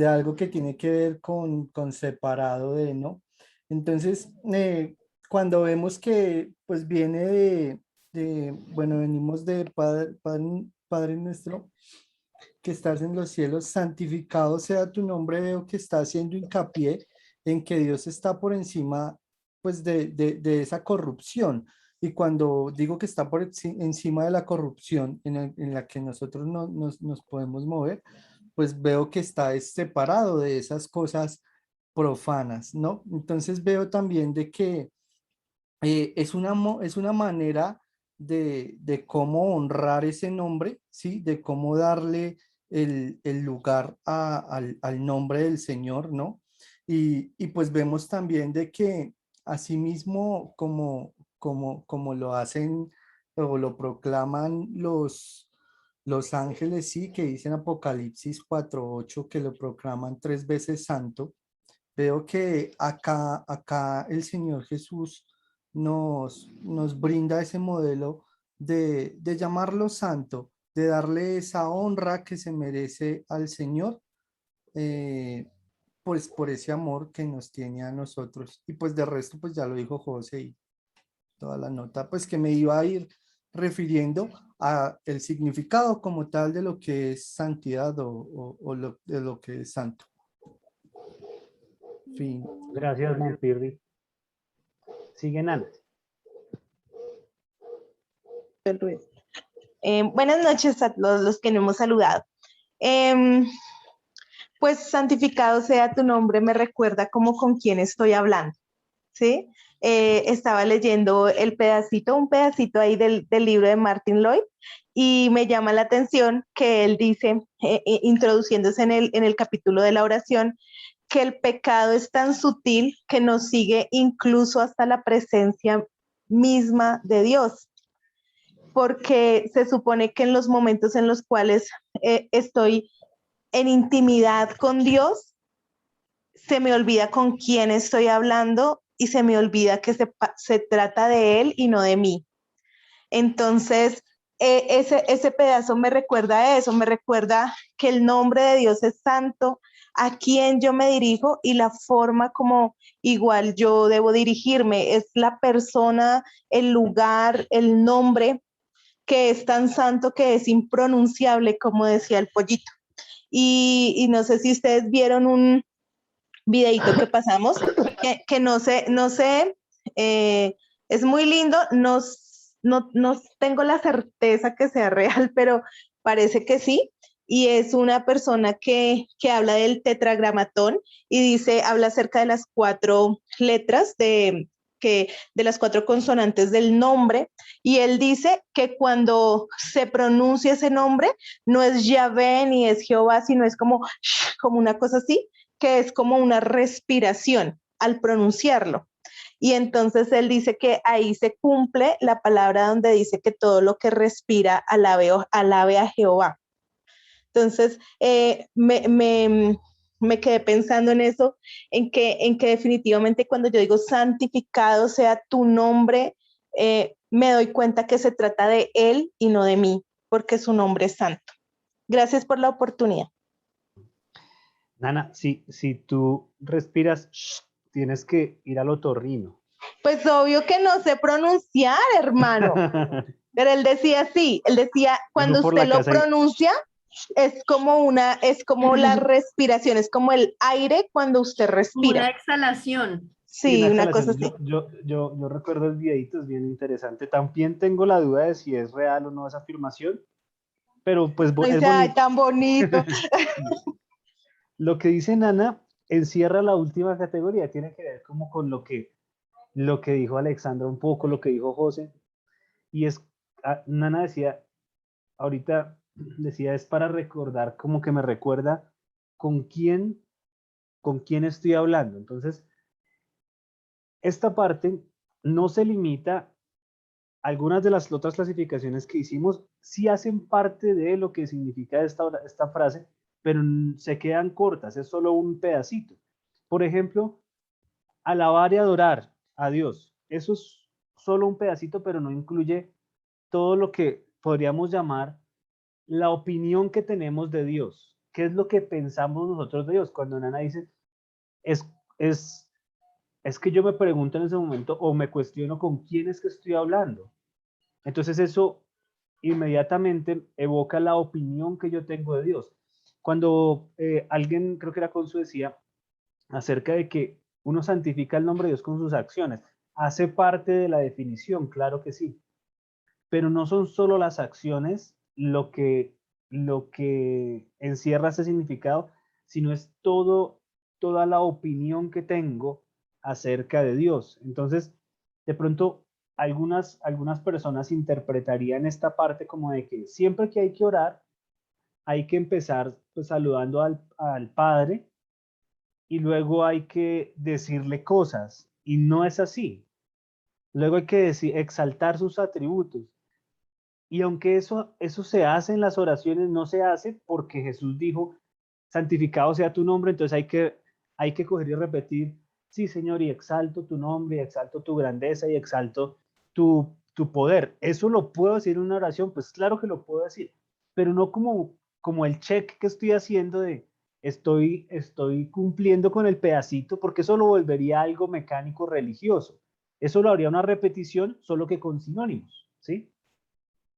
algo que tiene que ver con separado de, ¿no? Entonces, cuando vemos que pues viene bueno, venimos de Padre nuestro, que estás en los cielos, santificado sea tu nombre, veo que está haciendo hincapié en que Dios está por encima pues de esa corrupción. Y cuando digo que está por encima de la corrupción en la que nosotros nos podemos mover, pues veo que está separado de esas cosas profanas, ¿no? Entonces veo también de que es una manera de cómo honrar ese nombre, ¿sí? De cómo darle el lugar al nombre del Señor, ¿no? Y pues vemos también de que asimismo como lo hacen o lo proclaman los ángeles, sí, que dicen Apocalipsis 4:8, que lo proclaman 3 veces santo. Veo que acá el Señor Jesús nos brinda ese modelo de llamarlo santo, de darle esa honra que se merece al Señor, pues por ese amor que nos tiene a nosotros. Y pues de resto, pues ya lo dijo José y toda la nota, pues que me iba a ir refiriendo a el significado como tal de lo que es santidad de lo que es santo. Fin. Gracias, Monpirri. Sigue Nana. Buenas noches a todos los que no hemos saludado. Pues santificado sea tu nombre, me recuerda como con quién estoy hablando, ¿sí? Estaba leyendo un pedacito ahí del libro de Martin Lloyd, y me llama la atención que él dice, introduciéndose en el capítulo de la oración, que el pecado es tan sutil que nos sigue incluso hasta la presencia misma de Dios, porque se supone que en los momentos en los cuales estoy en intimidad con Dios, se me olvida con quién estoy hablando y se me olvida que se trata de Él y no de mí. Entonces, ese pedazo me recuerda a eso, me recuerda que el nombre de Dios es santo, a quien yo me dirijo y la forma como igual yo debo dirigirme, es la persona, el lugar, el nombre que es tan santo que es impronunciable, como decía el pollito. Y no sé si ustedes vieron un videito que pasamos, que no sé, es muy lindo, no tengo la certeza que sea real, pero parece que sí, y es una persona que habla del tetragramatón y dice, habla acerca de las 4 letras de las 4 consonantes del nombre, y él dice que cuando se pronuncia ese nombre, no es Yahvé ni es Jehová, sino es como una cosa así, que es como una respiración al pronunciarlo. Y entonces él dice que ahí se cumple la palabra donde dice que todo lo que respira alabe a Jehová. Entonces, me quedé pensando en eso, en que definitivamente cuando yo digo santificado sea tu nombre, me doy cuenta que se trata de Él y no de mí, porque su nombre es santo. Gracias por la oportunidad. Nana, si tú respiras, tienes que ir al otorrino. Pues obvio que no sé pronunciar, hermano. Pero él decía cuando usted lo pronuncia, es como la respiración, es como el aire cuando usted respira. Una exhalación. Sí, una cosa así. Yo recuerdo el videito, es bien interesante. También tengo la duda de si es real o no esa afirmación, pero pues es bonito. Ay, tan bonito. Lo que dice Nana encierra la última categoría, tiene que ver como con lo que dijo Alexandra un poco, lo que dijo José, y Nana decía, ahorita decía, es para recordar, como que me recuerda con quién estoy hablando. Entonces, esta parte no se limita, algunas de las otras clasificaciones que hicimos sí hacen parte de lo que significa esta frase, pero se quedan cortas, es solo un pedacito. Por ejemplo, alabar y adorar a Dios, eso es solo un pedacito, pero no incluye todo lo que podríamos llamar la opinión que tenemos de Dios. ¿Qué es lo que pensamos nosotros de Dios? Cuando Nana dice, es que yo me pregunto en ese momento o me cuestiono con quién es que estoy hablando. Entonces eso inmediatamente evoca la opinión que yo tengo de Dios. Cuando alguien, creo que era Consu, decía acerca de que uno santifica el nombre de Dios con sus acciones, hace parte de la definición, claro que sí, pero no son solo las acciones lo que encierra ese significado, sino es toda la opinión que tengo acerca de Dios. Entonces, de pronto, algunas personas interpretarían esta parte como de que siempre que hay que orar, hay que empezar pues saludando al Padre y luego hay que decirle cosas, y no es así. Luego hay que exaltar sus atributos. Y aunque eso se hace en las oraciones, no se hace porque Jesús dijo, santificado sea tu nombre, entonces hay que coger y repetir, sí, Señor, y exalto tu nombre, y exalto tu grandeza, y exalto tu poder. ¿Eso lo puedo decir en una oración? Pues claro que lo puedo decir, pero no como el check que estoy haciendo de estoy cumpliendo con el pedacito, porque eso lo volvería algo mecánico religioso. Eso lo haría una repetición, solo que con sinónimos, ¿sí?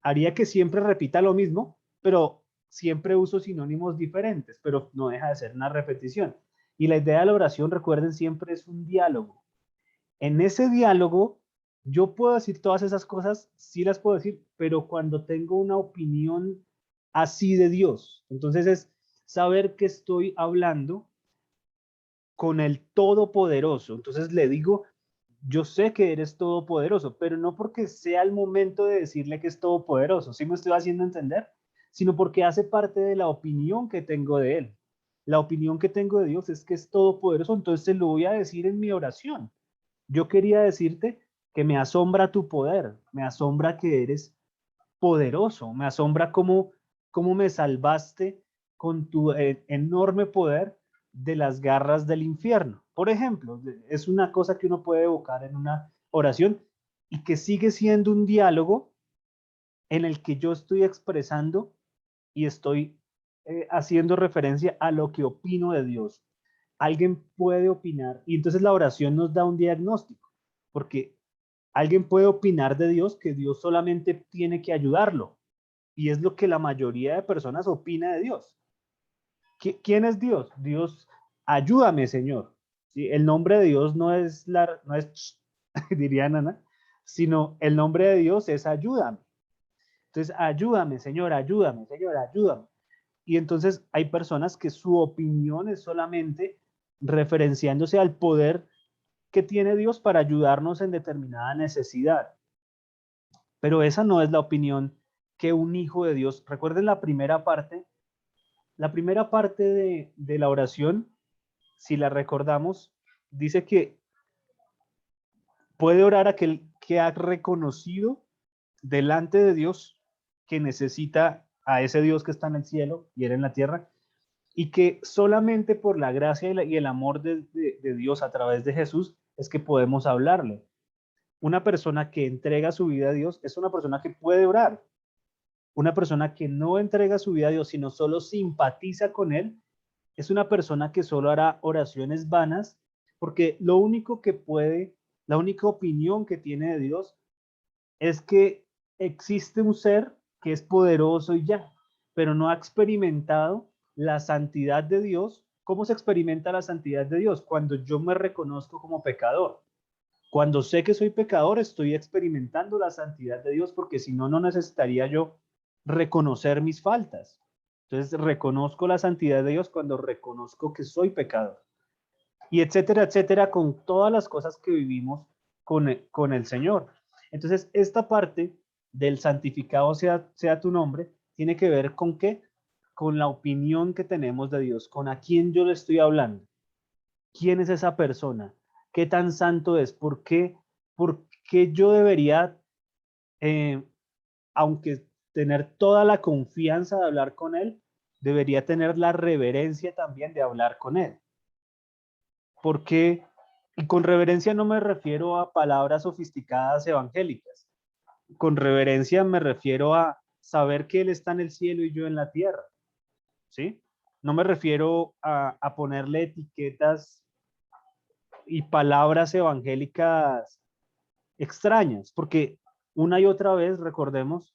haría que siempre repita lo mismo, pero siempre uso sinónimos diferentes, pero no deja de ser una repetición. Y la idea de la oración, recuerden, siempre es un diálogo. En ese diálogo, yo puedo decir todas esas cosas, sí las puedo decir, pero cuando tengo una opinión así de Dios, entonces es saber que estoy hablando con el Todopoderoso. Entonces le digo, yo sé que eres todopoderoso, pero no porque sea el momento de decirle que es todopoderoso, ¿sí me estoy haciendo entender? Sino porque hace parte de la opinión que tengo de él. La opinión que tengo de Dios es que es todopoderoso, entonces te lo voy a decir en mi oración. Yo quería decirte que me asombra tu poder, me asombra que eres poderoso, me asombra cómo me salvaste con tu enorme poder de las garras del infierno. Por ejemplo, es una cosa que uno puede evocar en una oración y que sigue siendo un diálogo en el que yo estoy expresando y estoy haciendo referencia a lo que opino de Dios. Alguien puede opinar y entonces la oración nos da un diagnóstico, porque alguien puede opinar de Dios que Dios solamente tiene que ayudarlo. Y es lo que la mayoría de personas opina de Dios. ¿Quién es Dios? Dios, ayúdame, Señor. ¿Sí? El nombre de Dios no es, diría Nana, sino el nombre de Dios es ayúdame. Entonces, ayúdame, Señor, ayúdame, Señor, ayúdame. Y entonces hay personas que su opinión es solamente referenciándose al poder que tiene Dios para ayudarnos en determinada necesidad. Pero esa no es la opinión que un hijo de Dios. Recuerden la primera parte de la oración, si la recordamos, dice que puede orar aquel que ha reconocido delante de Dios que necesita a ese Dios que está en el cielo y él en la tierra, y que solamente por la gracia y el amor de Dios a través de Jesús es que podemos hablarle. Una persona que entrega su vida a Dios es una persona que puede orar. Una persona que no entrega su vida a Dios, sino solo simpatiza con él, es una persona que solo hará oraciones vanas, porque lo único que puede, la única opinión que tiene de Dios es que existe un ser que es poderoso y ya, pero no ha experimentado la santidad de Dios. ¿Cómo se experimenta la santidad de Dios? Cuando yo me reconozco como pecador. Cuando sé que soy pecador, estoy experimentando la santidad de Dios, porque si no, no necesitaría yo reconocer mis faltas. Entonces, reconozco la santidad de Dios cuando reconozco que soy pecador. Y etcétera, etcétera, con todas las cosas que vivimos con el Señor. Entonces, esta parte del santificado sea tu nombre, tiene que ver con qué? Con la opinión que tenemos de Dios, con a quién yo le estoy hablando. ¿Quién es esa persona? ¿Qué tan santo es? ¿Por qué yo debería, aunque tener toda la confianza de hablar con él, debería tener la reverencia también de hablar con él? Porque, y con reverencia no me refiero a palabras sofisticadas evangélicas. Con reverencia me refiero a saber que él está en el cielo y yo en la tierra. ¿Sí? No me refiero a ponerle etiquetas y palabras evangélicas extrañas, porque una y otra vez, recordemos,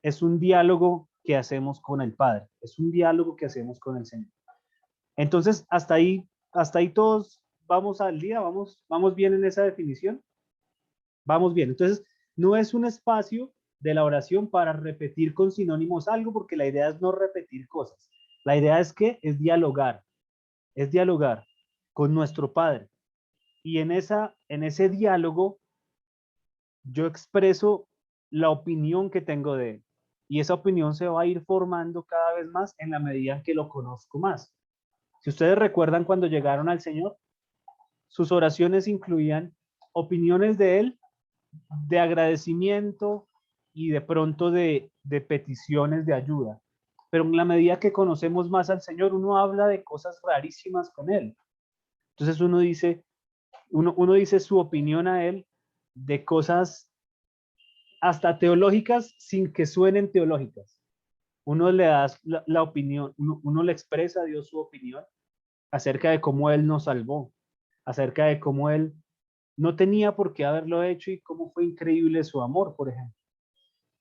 es un diálogo que hacemos con el Padre, es un diálogo que hacemos con el Señor. Entonces, hasta ahí todos vamos al día, vamos bien en esa definición, vamos bien. Entonces, no es un espacio de la oración para repetir con sinónimos algo, porque la idea es no repetir cosas. La idea es es dialogar con nuestro Padre. Y en ese diálogo yo expreso la opinión que tengo de él. Y esa opinión se va a ir formando cada vez más en la medida en que lo conozco más. Si ustedes recuerdan cuando llegaron al Señor, sus oraciones incluían opiniones de él, de agradecimiento y de pronto de peticiones de ayuda. Pero en la medida que conocemos más al Señor, uno habla de cosas rarísimas con él. Entonces uno dice su opinión a él de cosas hasta teológicas sin que suenen teológicas. Uno le da la opinión, uno le expresa a Dios su opinión acerca de cómo él nos salvó, acerca de cómo él no tenía por qué haberlo hecho y cómo fue increíble su amor, por ejemplo.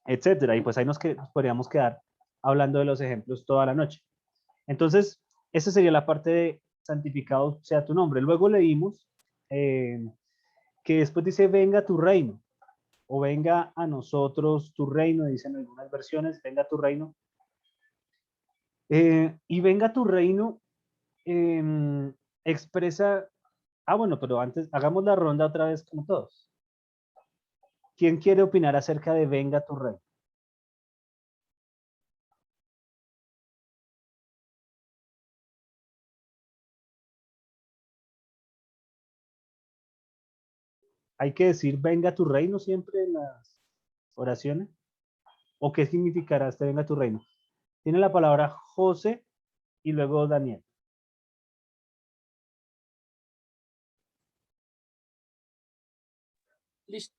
etcétera. Y pues ahí nos podríamos quedar hablando de los ejemplos toda la noche. Entonces, esa sería la parte de santificado sea tu nombre. Luego leímos que después dice, venga tu reino, o venga a nosotros tu reino, dicen algunas versiones, venga tu reino. Y venga tu reino expresa, bueno, pero antes hagamos la ronda otra vez como todos. ¿Quién quiere opinar acerca de venga tu reino? ¿Hay que decir venga tu reino siempre en las oraciones? ¿O qué significará este venga tu reino? Tiene la palabra José y luego Daniel. Listo.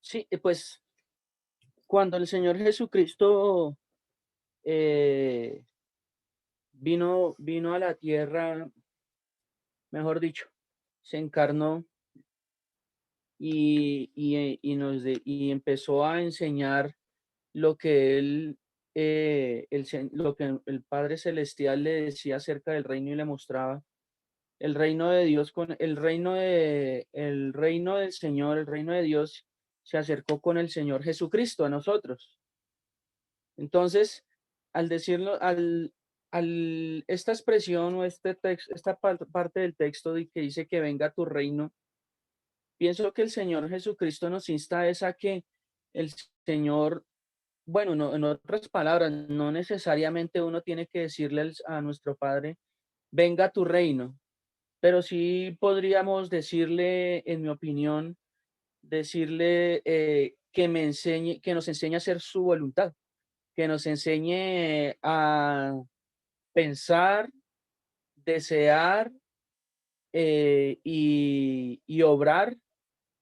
Sí, pues cuando el Señor Jesucristo vino a la tierra, mejor dicho, se encarnó y empezó a enseñar lo que lo que el Padre Celestial le decía acerca del reino y le mostraba el reino de Dios con el reino del Señor, el reino de Dios se acercó con el Señor Jesucristo a nosotros. Entonces, al decirlo, esta expresión o este texto, esta parte del texto que dice que venga tu reino, pienso que el Señor Jesucristo nos insta a que el Señor, bueno, no, en otras palabras, no necesariamente uno tiene que decirle a nuestro Padre, venga tu reino, pero sí podríamos decirle, en mi opinión, decirle que nos enseñe a hacer su voluntad, que nos enseñe a pensar, desear y obrar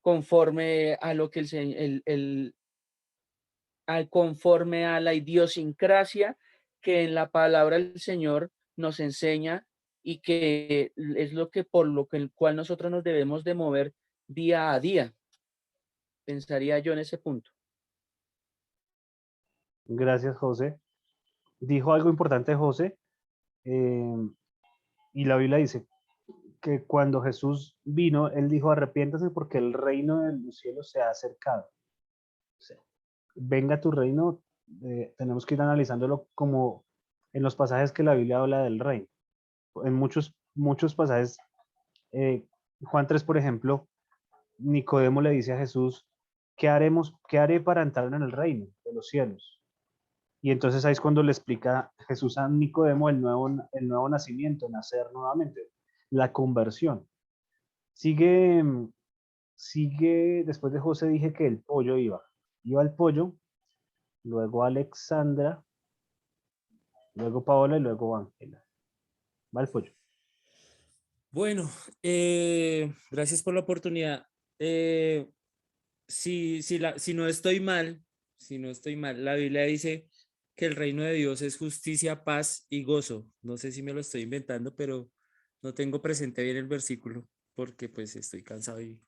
conforme a lo que conforme a la idiosincrasia que en la palabra del Señor nos enseña y que es por lo que el cual nosotros nos debemos de mover día a día. Pensaría yo en ese punto. Gracias, José. Dijo algo importante, José, y la Biblia dice que cuando Jesús vino, él dijo, arrepiéntase porque el reino de los cielos se ha acercado. O sea, venga tu reino, tenemos que ir analizándolo como en los pasajes que la Biblia habla del reino. En muchos pasajes, Juan 3, por ejemplo, Nicodemo le dice a Jesús, ¿qué haré para entrar en el reino de los cielos? Y entonces ahí es cuando le explica Jesús a Nicodemo el nuevo nacimiento, nacer nuevamente, la conversión. Sigue, después de José dije que el pollo iba el pollo, luego Alexandra, luego Paola y luego Ángela. Va el pollo. Bueno, gracias por la oportunidad. Si no estoy mal, la Biblia dice que el reino de Dios es justicia, paz y gozo. No sé si me lo estoy inventando, pero no tengo presente bien el versículo porque pues estoy cansado y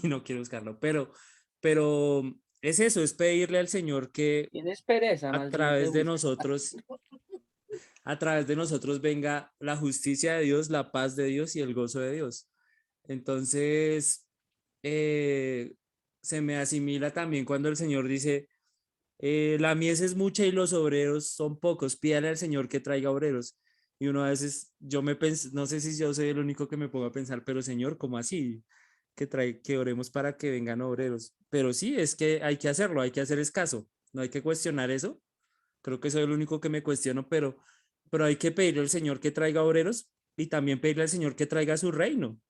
no quiero buscarlo. Pero es eso, es pedirle al Señor que Tienes pereza, a más bien través de busca. nosotros venga la justicia de Dios, la paz de Dios y el gozo de Dios. Entonces, se me asimila también cuando el Señor dice, la mies es mucha y los obreros son pocos, pídale al Señor que traiga obreros. Y uno a veces, no sé si yo soy el único que me pongo a pensar, pero Señor, ¿cómo así? Que oremos para que vengan obreros. Pero sí, es que hay que hacerlo, hay que hacer escaso, no hay que cuestionar eso. Creo que soy el único que me cuestiono, pero hay que pedirle al Señor que traiga obreros y también pedirle al Señor que traiga su reino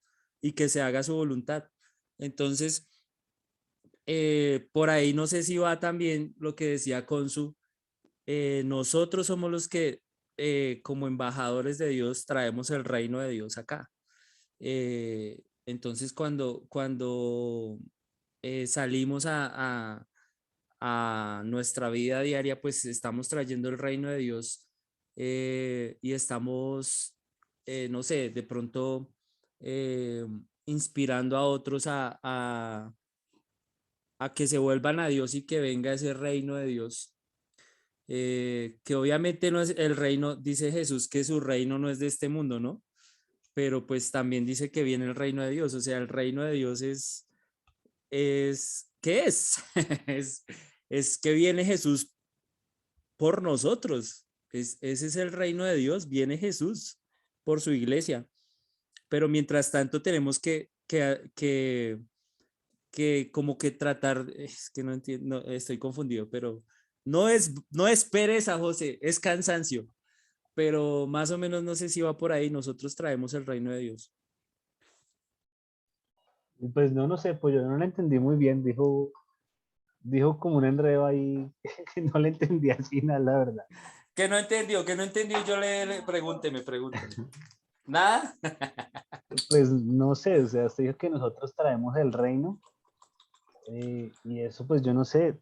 y que se haga su voluntad. Entonces, por ahí no sé si va también lo que decía Consu, nosotros somos los que como embajadores de Dios traemos el reino de Dios acá. Entonces, cuando salimos a nuestra vida diaria, pues estamos trayendo el reino de Dios y estamos, no sé, de pronto inspirando a otros a que se vuelvan a Dios y que venga ese reino de Dios. Que obviamente no es el reino, dice Jesús que su reino no es de este mundo, ¿no? Pero pues también dice que viene el reino de Dios, o sea, el reino de Dios ¿qué es? es que viene Jesús por nosotros, ese es el reino de Dios, viene Jesús por su iglesia, pero mientras tanto tenemos que como que tratar, es que no entiendo, no, estoy confundido, pero no es pereza, José, es cansancio, pero más o menos no sé si va por ahí, nosotros traemos el reino de Dios. Pues no sé, pues yo no lo entendí muy bien, dijo como un enredo ahí que no le entendí así nada, la verdad. Que no entendió, yo le pregúnteme. ¿Nada? Pues no sé, o sea, usted dijo que nosotros traemos el reino y eso pues yo no sé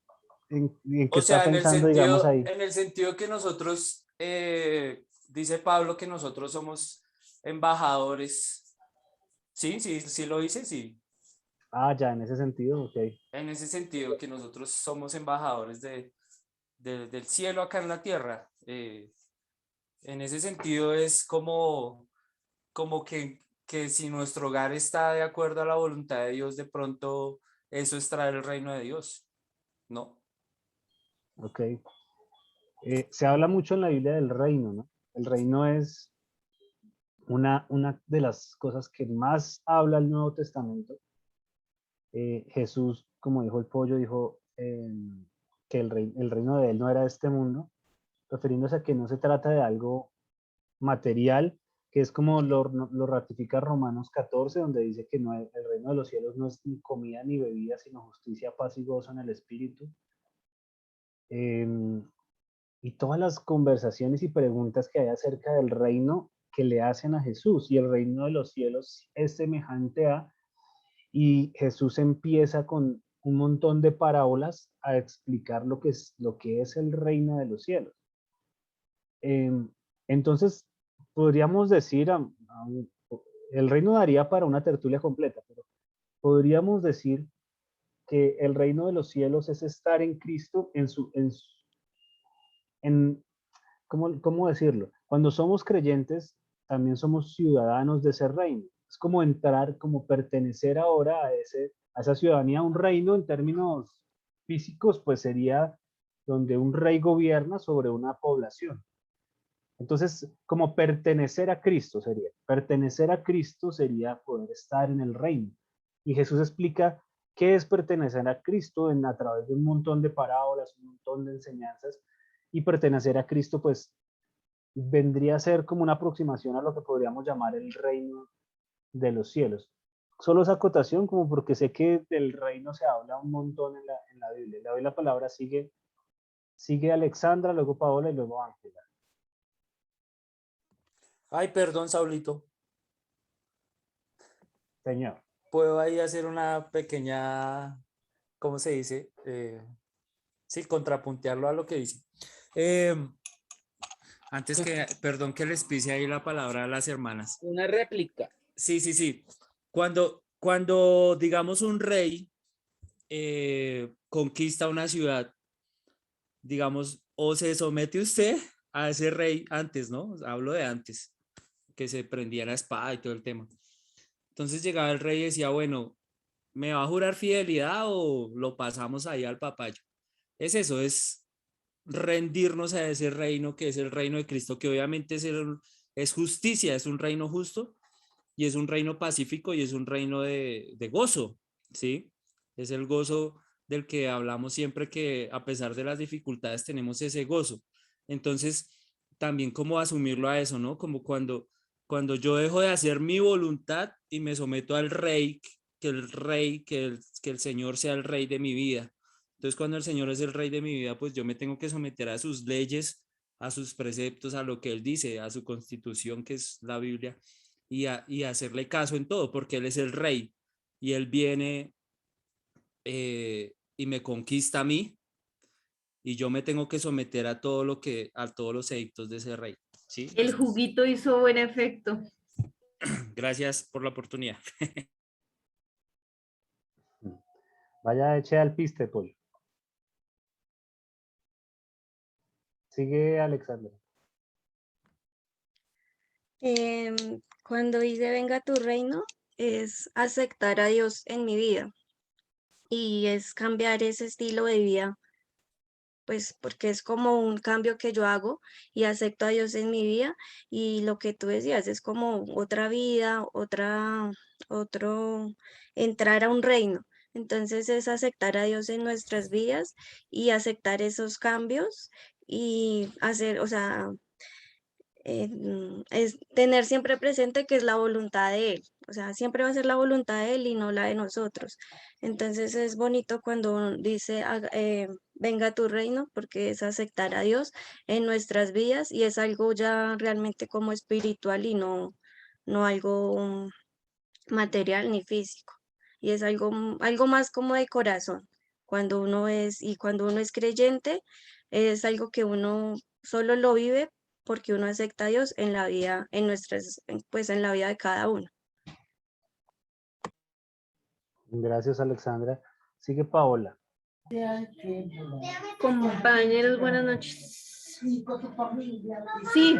en qué O está sea, pensando, digamos ahí. en el sentido que nosotros, dice Pablo que nosotros somos embajadores. Sí lo dice, sí. Ah, ya, en ese sentido, ok. En ese sentido que nosotros somos embajadores del cielo acá en la tierra. En ese sentido es como que si nuestro hogar está de acuerdo a la voluntad de Dios, de pronto eso es traer el reino de Dios, ¿no? Ok. Se habla mucho en la Biblia del reino, ¿no? El reino es una de las cosas que más habla el Nuevo Testamento. Jesús, como dijo el pollo, dijo que el reino de él no era de este mundo, refiriéndose a que no se trata de algo material, que es como lo ratifica Romanos 14, donde dice que no el reino de los cielos no es ni comida ni bebida, sino justicia, paz y gozo en el Espíritu. Y todas las conversaciones y preguntas que hay acerca del reino que le hacen a Jesús, y el reino de los cielos es semejante a, y Jesús empieza con un montón de parábolas a explicar lo que es el reino de los cielos. Entonces, podríamos decir, el reino daría para una tertulia completa, pero podríamos decir que el reino de los cielos es estar en Cristo ¿cómo decirlo? Cuando somos creyentes, también somos ciudadanos de ese reino. Es como entrar, como pertenecer ahora a esa ciudadanía. Un reino en términos físicos, pues sería donde un rey gobierna sobre una población. Entonces, como pertenecer a Cristo sería. Pertenecer a Cristo sería poder estar en el reino. Y Jesús explica qué es pertenecer a Cristo a través de un montón de parábolas, un montón de enseñanzas. Y pertenecer a Cristo, pues, vendría a ser como una aproximación a lo que podríamos llamar el reino de los cielos. Solo esa acotación, como porque sé que del reino se habla un montón en la Biblia. Le doy la palabra, sigue Alexandra, luego Paola y luego Ángela. Ay, perdón, Saulito. Señor. ¿Puedo ahí hacer una pequeña, ¿cómo se dice? Sí, contrapuntearlo a lo que dice. Antes que, perdón que les pise ahí la palabra a las hermanas. Una réplica. Sí. Cuando digamos un rey conquista una ciudad, digamos, o se somete usted a ese rey antes, ¿no? Hablo de antes, que se prendía la espada y todo el tema. Entonces llegaba el rey y decía, bueno, ¿me va a jurar fidelidad o lo pasamos ahí al papayo? Es eso, es rendirnos a ese reino que es el reino de Cristo, que obviamente es justicia, es un reino justo y es un reino pacífico y es un reino de gozo, ¿sí? Es el gozo del que hablamos siempre, que a pesar de las dificultades tenemos ese gozo. Entonces, también como asumirlo a eso, ¿no? Como cuando yo dejo de hacer mi voluntad y me someto al rey, que el Señor sea el rey de mi vida. Entonces, cuando el Señor es el rey de mi vida, pues yo me tengo que someter a sus leyes, a sus preceptos, a lo que Él dice, a su constitución, que es la Biblia, y hacerle caso en todo, porque Él es el rey y Él viene y me conquista a mí, y yo me tengo que someter a todos los edictos de ese rey. ¿Sí? El juguito hizo buen efecto. Gracias por la oportunidad. Vaya, eche al piste, pollo. Sigue Alexandra. Cuando dice venga tu reino, es aceptar a Dios en mi vida y es cambiar ese estilo de vida, pues porque es como un cambio que yo hago y acepto a Dios en mi vida y lo que tú decías es como otra vida, otro, entrar a un reino. Entonces es aceptar a Dios en nuestras vidas y aceptar esos cambios y hacer, o sea, es tener siempre presente que es la voluntad de Él, o sea, siempre va a ser la voluntad de Él y no la de nosotros. Entonces es bonito cuando dice, venga tu reino, porque es aceptar a Dios en nuestras vidas y es algo ya realmente como espiritual y no algo material ni físico. Y es algo más como de corazón. Cuando uno es creyente, es algo que uno solo lo vive porque uno acepta a Dios en la vida, pues en la vida de cada uno. Gracias, Alexandra. Sigue Paola. Compañeros, buenas noches. Sí,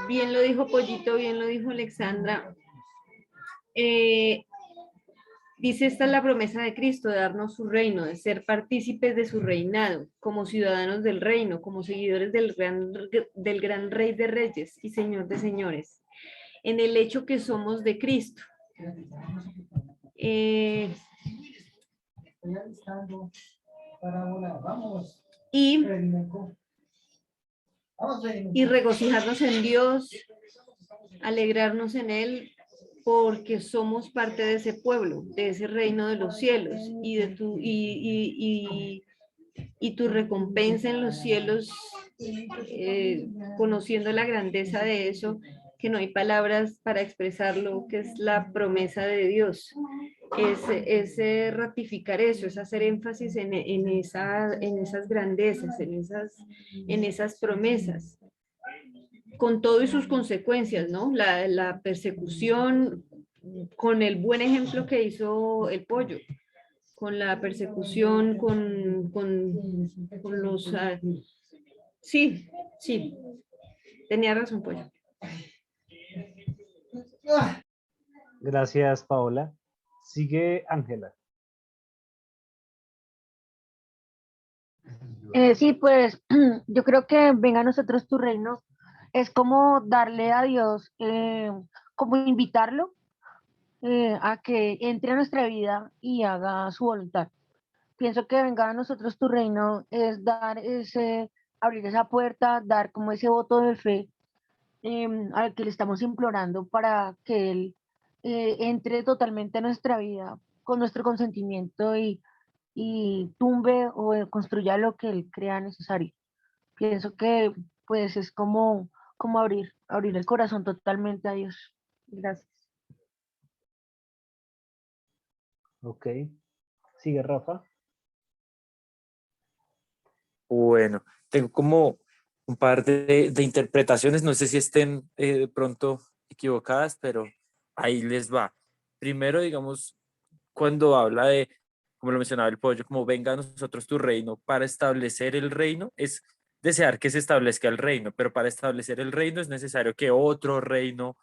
bien lo dijo Pollito, bien lo dijo Alexandra. Dice, esta es la promesa de Cristo, de darnos su reino, de ser partícipes de su reinado, como ciudadanos del reino, como seguidores del gran Rey de Reyes y Señor de Señores, en el hecho que somos de Cristo. Y regocijarnos en Dios, alegrarnos en Él, porque somos parte de ese pueblo, de ese reino de los cielos, y tu recompensa en los cielos, conociendo la grandeza de eso, que no hay palabras para expresarlo, que es la promesa de Dios. Es ratificar eso, es hacer énfasis en esas grandezas, en esas promesas, con todo y sus consecuencias, ¿no? La persecución, con el buen ejemplo que hizo el pollo, con la persecución, con los... sí, tenía razón, pollo. Gracias, Paola. Sigue Ángela. Sí, pues yo creo que venga a nosotros tu reino es como darle a Dios, como invitarlo a que entre a nuestra vida y haga su voluntad. Pienso que venga a nosotros tu reino es abrir esa puerta, dar como ese voto de fe al que le estamos implorando para que Él entre totalmente a nuestra vida con nuestro consentimiento y tumbe o construya lo que Él crea necesario. Pienso que pues es como abrir el corazón totalmente a Dios. Gracias. Ok. Sigue Rafa. Bueno, tengo como un par de interpretaciones, no sé si estén de pronto equivocadas, pero ahí les va. Primero, digamos, cuando habla de, como lo mencionaba el pollo, como venga a nosotros tu reino, para establecer el reino es desear que se establezca el reino, pero para establecer el reino es necesario que otro reino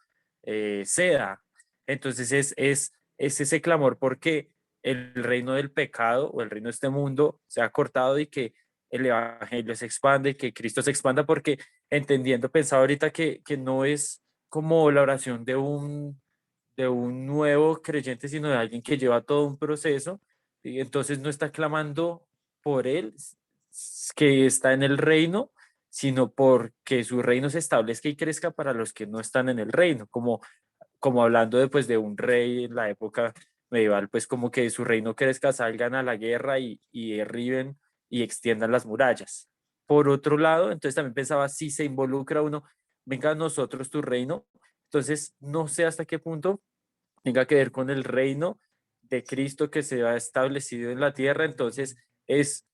ceda. Entonces es ese clamor porque el reino del pecado o el reino de este mundo se ha cortado y que el evangelio se expande, que Cristo se expanda, porque entendiendo, pensaba ahorita que no es como la oración de un nuevo creyente, sino de alguien que lleva todo un proceso, y entonces no está clamando por él, que está en el reino, sino porque su reino se establezca y crezca para los que no están en el reino, como hablando de un rey en la época medieval, pues como que su reino crezca, salgan a la guerra y derriben y extiendan las murallas. Por otro lado, entonces también pensaba, si se involucra uno, venga a nosotros tu reino, entonces no sé hasta qué punto tenga que ver con el reino de Cristo que se ha establecido en la tierra, entonces es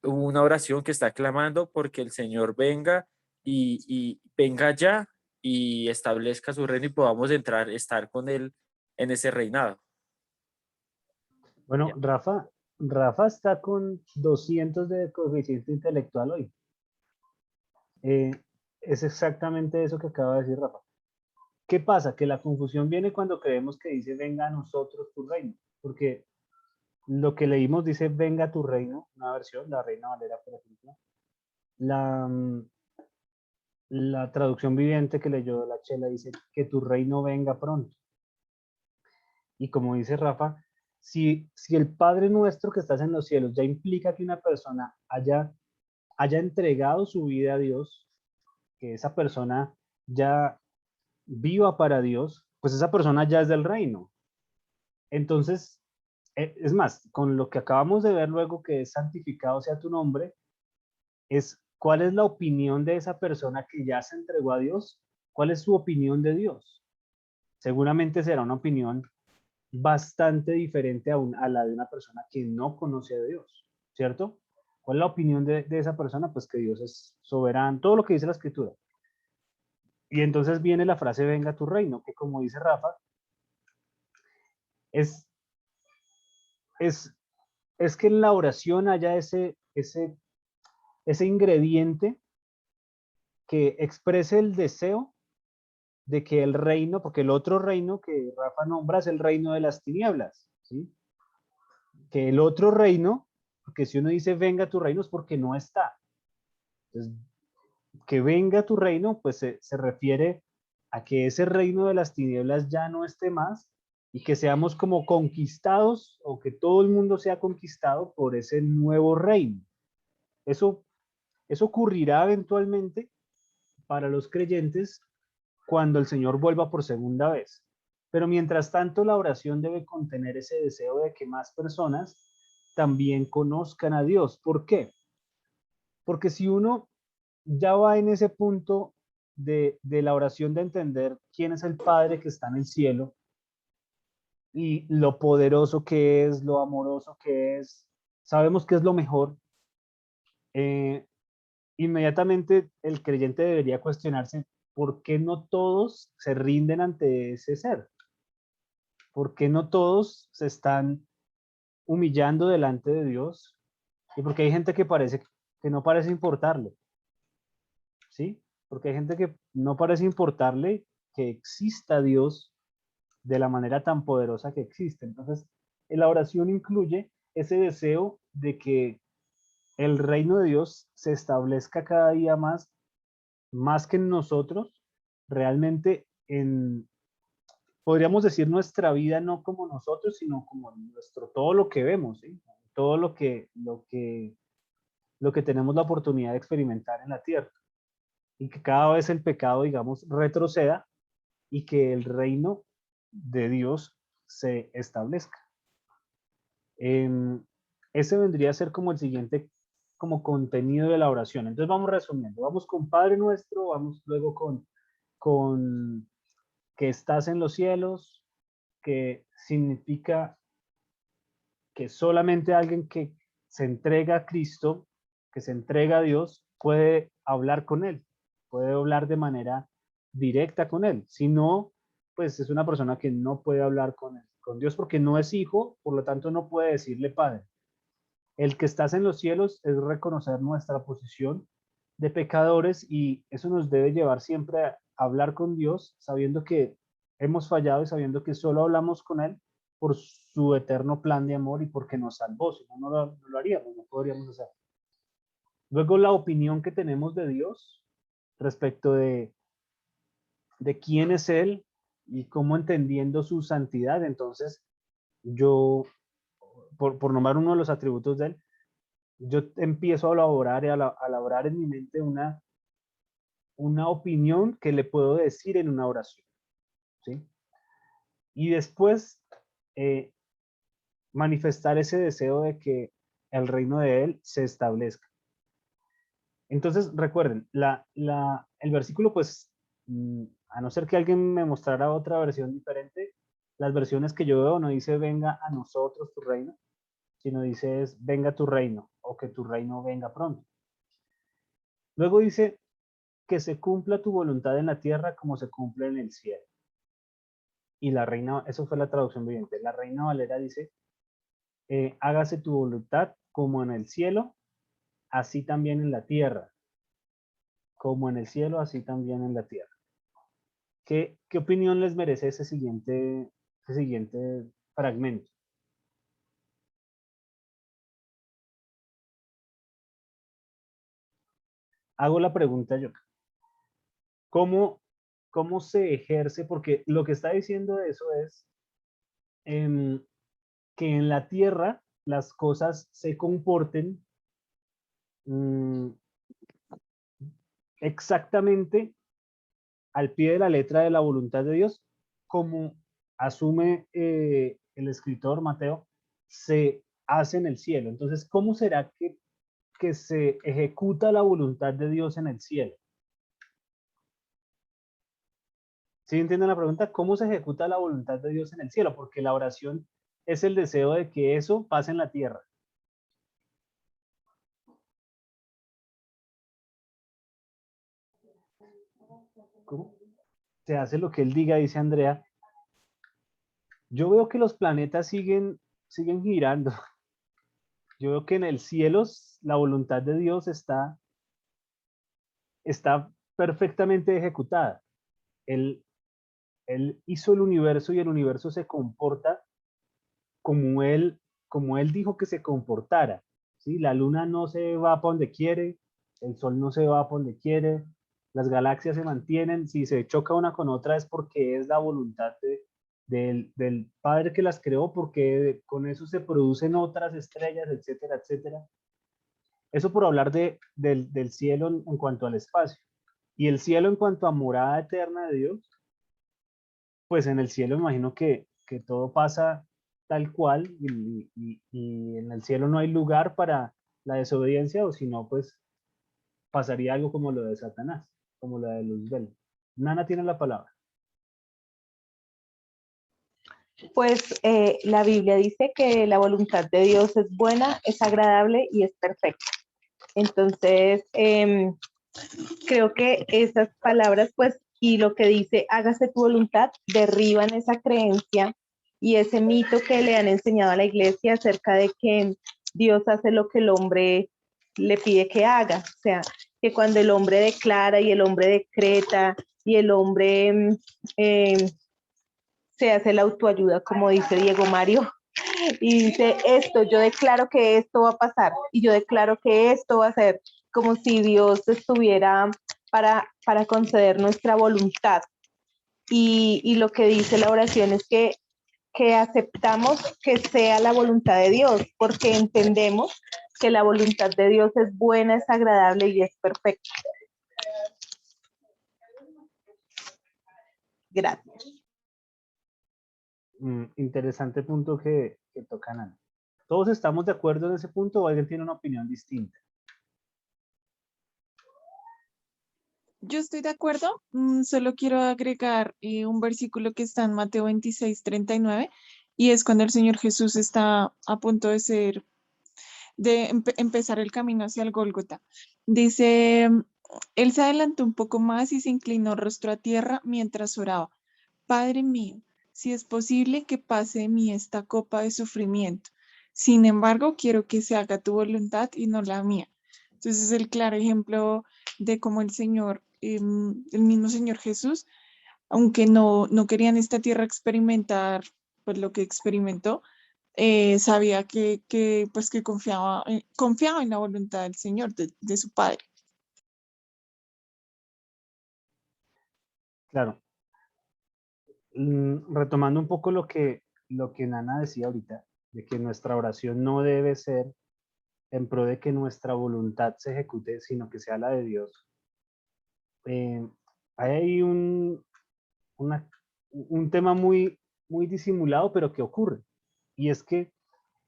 una oración que está clamando porque el Señor venga y venga ya y establezca su reino y podamos entrar, estar con él en ese reinado. Bueno, Rafa está con 200 de coeficiente intelectual hoy. Es exactamente eso que acaba de decir Rafa. ¿Qué pasa? Que la confusión viene cuando creemos que dice venga a nosotros tu reino, porque lo que leímos dice venga tu reino, una versión, la Reina Valera, por ejemplo. La traducción viviente que leyó la Chela dice que tu reino venga pronto. Y como dice Rafa, si el Padre nuestro que estás en los cielos ya implica que una persona haya entregado su vida a Dios, que esa persona ya viva para Dios, pues esa persona ya es del reino. Entonces, es más, con lo que acabamos de ver luego, que es santificado sea tu nombre, es cuál es la opinión de esa persona que ya se entregó a Dios, cuál es su opinión de Dios. Seguramente será una opinión bastante diferente a la de una persona que no conoce a Dios, ¿cierto? ¿Cuál es la opinión de esa persona? Pues que Dios es soberano, todo lo que dice la Escritura. Y entonces viene la frase venga tu reino, que como dice Rafa, es que en la oración haya ese ingrediente que exprese el deseo de que el reino, porque el otro reino que Rafa nombra es el reino de las tinieblas, ¿sí? Que el otro reino, porque si uno dice venga tu reino es porque no está. Entonces, que venga tu reino, pues se refiere a que ese reino de las tinieblas ya no esté más y que seamos como conquistados o que todo el mundo sea conquistado por ese nuevo reino. Eso ocurrirá eventualmente para los creyentes cuando el Señor vuelva por segunda vez. Pero mientras tanto, la oración debe contener ese deseo de que más personas también conozcan a Dios. ¿Por qué? Porque si uno ya va en ese punto de la oración de entender quién es el Padre que está en el cielo y lo poderoso que es, lo amoroso que es, sabemos que es lo mejor, inmediatamente el creyente debería cuestionarse por qué no todos se rinden ante ese ser, por qué no todos se están humillando delante de Dios y porque hay gente que no parece importarle, ¿sí? Porque hay gente que no parece importarle que exista Dios de la manera tan poderosa que existe. Entonces, la oración incluye ese deseo de que el reino de Dios se establezca cada día más que en nosotros, realmente podríamos decir nuestra vida no como nosotros, sino como todo lo que vemos, ¿sí? Todo lo que tenemos la oportunidad de experimentar en la tierra. Y que cada vez el pecado, digamos, retroceda y que el reino de Dios se establezca. Ese vendría a ser como el siguiente como contenido de la oración. Entonces vamos resumiendo. Vamos con Padre Nuestro, vamos luego con que estás en los cielos, que significa que solamente alguien que se entrega a Cristo, que se entrega a Dios, puede hablar con Él, puede hablar de manera directa con Él. Si no, pues es una persona que no puede hablar con Dios porque no es hijo, por lo tanto no puede decirle Padre. El que estás en los cielos es reconocer nuestra posición de pecadores y eso nos debe llevar siempre a hablar con Dios sabiendo que hemos fallado y sabiendo que solo hablamos con Él por su eterno plan de amor y porque nos salvó, si no, no lo haríamos, no podríamos hacer. Luego la opinión que tenemos de Dios respecto de quién es Él y cómo entendiendo su santidad. Entonces, yo, por nombrar uno de los atributos de Él, yo empiezo a elaborar, a elaborar en mi mente una opinión que le puedo decir en una oración, ¿sí? Y después manifestar ese deseo de que el reino de Él se establezca. Entonces, recuerden, el versículo, pues, a no ser que alguien me mostrara otra versión diferente, las versiones que yo veo no dice venga a nosotros tu reino, sino dice venga tu reino o que tu reino venga pronto. Luego dice que se cumpla tu voluntad en la tierra como se cumple en el cielo. Y la reina, eso fue la traducción viviente. La Reina Valera dice hágase tu voluntad como en el cielo, así también en la tierra. Como en el cielo, así también en la tierra. ¿Qué opinión les merece ese siguiente fragmento? Hago la pregunta yo. ¿Cómo se ejerce? Porque lo que está diciendo eso es que en la tierra las cosas se comporten exactamente al pie de la letra de la voluntad de Dios, como asume el escritor Mateo, se hace en el cielo. Entonces, ¿cómo será que se ejecuta la voluntad de Dios en el cielo? ¿Sí entienden la pregunta? ¿Cómo se ejecuta la voluntad de Dios en el cielo? Porque la oración es el deseo de que eso pase en la tierra. ¿Cómo? Se hace lo que él diga, dice Andrea. Yo veo que los planetas siguen girando. Yo veo que en el cielo la voluntad de Dios está perfectamente ejecutada. Él hizo el universo y el universo se comporta como él dijo que se comportara. ¿Sí? La luna no se va para donde quiere, el sol no se va para donde quiere, las galaxias se mantienen. Si se choca una con otra es porque es la voluntad del Padre que las creó, porque con eso se producen otras estrellas, etcétera, etcétera. Eso por hablar del cielo en cuanto al espacio. Y el cielo en cuanto a morada eterna de Dios, pues en el cielo me imagino que todo pasa tal cual y en el cielo no hay lugar para la desobediencia, o si no, pues pasaría algo como lo de Satanás, como lo de Luzbel. Nana tiene la palabra. Pues la Biblia dice que la voluntad de Dios es buena, es agradable y es perfecta. Entonces, creo que esas palabras, pues, y lo que dice, hágase tu voluntad, derriban esa creencia y ese mito que le han enseñado a la iglesia acerca de que Dios hace lo que el hombre le pide que haga. O sea, que cuando el hombre declara y el hombre decreta y el hombre se hace la autoayuda, como dice Diego Mario, y dice esto, yo declaro que esto va a pasar y yo declaro que esto va a ser, como si Dios estuviera para conceder nuestra voluntad. Y lo que dice la oración es que aceptamos que sea la voluntad de Dios, porque entendemos que la voluntad de Dios es buena, es agradable y es perfecta. Gracias. Interesante punto que tocan, Ana. ¿Todos estamos de acuerdo en ese punto o alguien tiene una opinión distinta? Yo estoy de acuerdo, solo quiero agregar un versículo que está en Mateo 26:39, y es cuando el Señor Jesús está a punto de empezar el camino hacia el Gólgota. Dice, él se adelantó un poco más y se inclinó rostro a tierra mientras oraba. Padre mío, si es posible que pase de mí esta copa de sufrimiento. Sin embargo, quiero que se haga tu voluntad y no la mía. Entonces es el claro ejemplo de cómo el Señor, el mismo Señor Jesús, aunque no quería en esta tierra experimentar pues lo que experimentó, sabía pues que confiaba en la voluntad del Señor, de su Padre. Claro. Retomando un poco lo que Nana decía ahorita, de que nuestra oración no debe ser en pro de que nuestra voluntad se ejecute, sino que sea la de Dios. Hay un tema muy disimulado, pero que ocurre. Y es que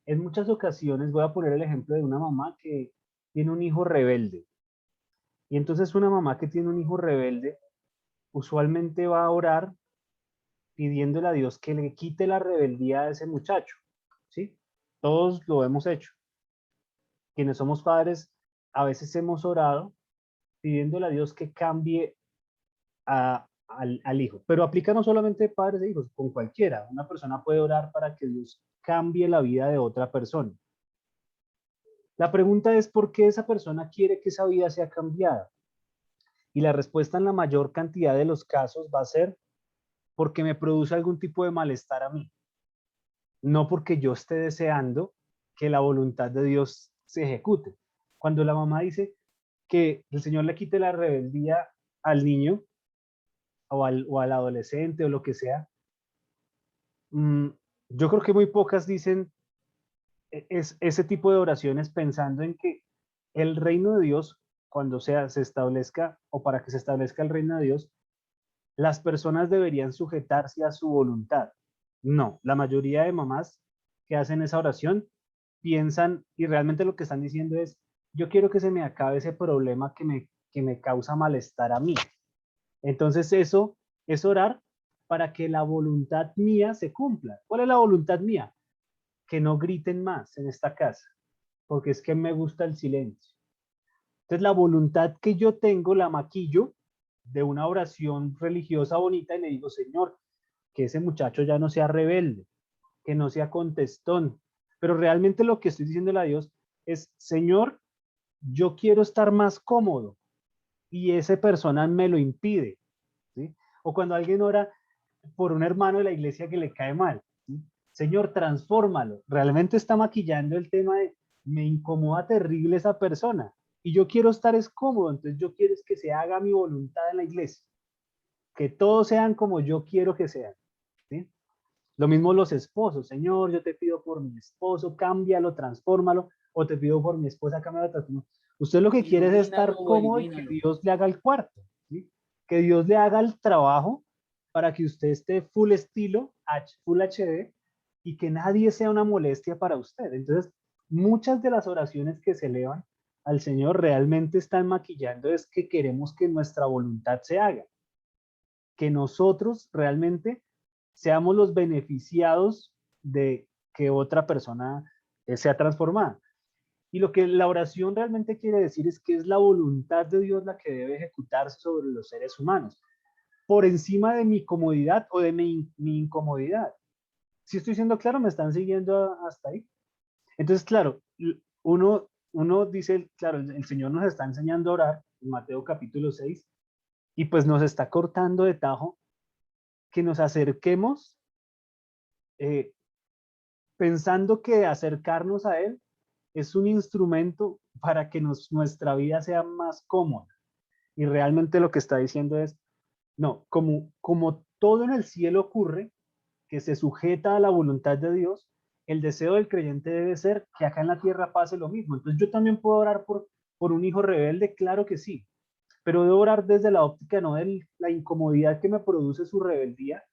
en muchas ocasiones, voy a poner el ejemplo de una mamá que tiene un hijo rebelde. Y entonces una mamá que tiene un hijo rebelde usualmente va a orar pidiéndole a Dios que le quite la rebeldía a ese muchacho, ¿sí? Todos lo hemos hecho. Quienes somos padres, a veces hemos orado pidiéndole a Dios que cambie al hijo. Pero aplica no solamente padres e hijos, con cualquiera. Una persona puede orar para que Dios cambie la vida de otra persona. La pregunta es ¿por qué esa persona quiere que esa vida sea cambiada? Y la respuesta en la mayor cantidad de los casos va a ser porque me produce algún tipo de malestar a mí. No porque yo esté deseando que la voluntad de Dios se ejecute. Cuando la mamá dice que el Señor le quite la rebeldía al niño o al adolescente o lo que sea, yo creo que muy pocas dicen ese tipo de oraciones pensando en que el reino de Dios, cuando se establezca o para que se establezca el reino de Dios, las personas deberían sujetarse a su voluntad. No, la mayoría de mamás que hacen esa oración piensan y realmente lo que están diciendo es, yo quiero que se me acabe ese problema que me causa malestar a mí. Entonces eso es orar para que la voluntad mía se cumpla. ¿Cuál es la voluntad mía? Que no griten más en esta casa, porque es que me gusta el silencio. Entonces la voluntad que yo tengo la maquillo de una oración religiosa bonita y le digo, Señor, que ese muchacho ya no sea rebelde, que no sea contestón. Pero realmente lo que estoy diciéndole a Dios es, Señor, yo quiero estar más cómodo y esa persona me lo impide, ¿sí? O cuando alguien ora por un hermano de la iglesia que le cae mal, ¿sí? Señor, transfórmalo. Realmente está maquillando el tema de, me incomoda terrible esa persona y yo quiero estar es cómodo, entonces yo quiero es que se haga mi voluntad en la iglesia, que todos sean como yo quiero que sean, ¿sí? Lo mismo los esposos, Señor, yo te pido por mi esposo, cámbialo, transfórmalo, o te pido por mi esposa, cámbialo, transfórmalo. Usted lo que quiere es estar Ilumínalo o cómodo y que elimínalo. Dios le haga el cuarto, ¿sí? Que Dios le haga el trabajo para que usted esté full estilo, full HD, y que nadie sea una molestia para usted. Entonces, muchas de las oraciones que se elevan al Señor realmente están maquillando es que queremos que nuestra voluntad se haga, que nosotros realmente seamos los beneficiados de que otra persona sea transformada. Y lo que la oración realmente quiere decir es que es la voluntad de Dios la que debe ejecutarse sobre los seres humanos, por encima de mi comodidad o de mi incomodidad. Si estoy siendo claro, ¿me están siguiendo hasta ahí? Entonces, claro, uno dice, claro, el Señor nos está enseñando a orar en Mateo capítulo 6 y pues nos está cortando de tajo que nos acerquemos pensando que acercarnos a Él es un instrumento para que nuestra vida sea más cómoda. Y realmente lo que está diciendo es, no, como todo en el cielo ocurre, que se sujeta a la voluntad de Dios, el deseo del creyente debe ser que acá en la tierra pase lo mismo. Entonces yo también puedo orar por un hijo rebelde, claro que sí, pero debo orar desde la óptica no de la incomodidad que me produce su rebeldía,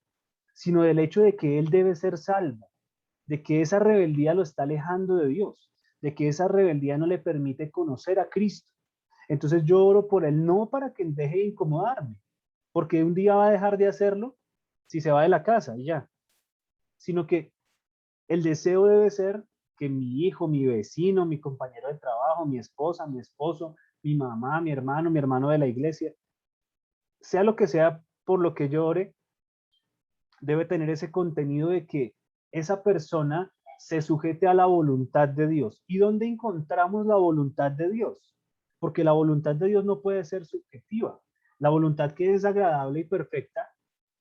sino del hecho de que él debe ser salvo, de que esa rebeldía lo está alejando de Dios, de que esa rebeldía no le permite conocer a Cristo. Entonces yo oro por él no para que deje de incomodarme, porque un día va a dejar de hacerlo si se va de la casa y ya, sino que el deseo debe ser que mi hijo, mi vecino, mi compañero de trabajo, mi esposa, mi esposo, mi mamá, mi hermano de la iglesia, sea lo que sea por lo que yo ore, debe tener ese contenido de que esa persona se sujete a la voluntad de Dios. ¿Y dónde encontramos la voluntad de Dios? Porque la voluntad de Dios no puede ser subjetiva. La voluntad que es agradable y perfecta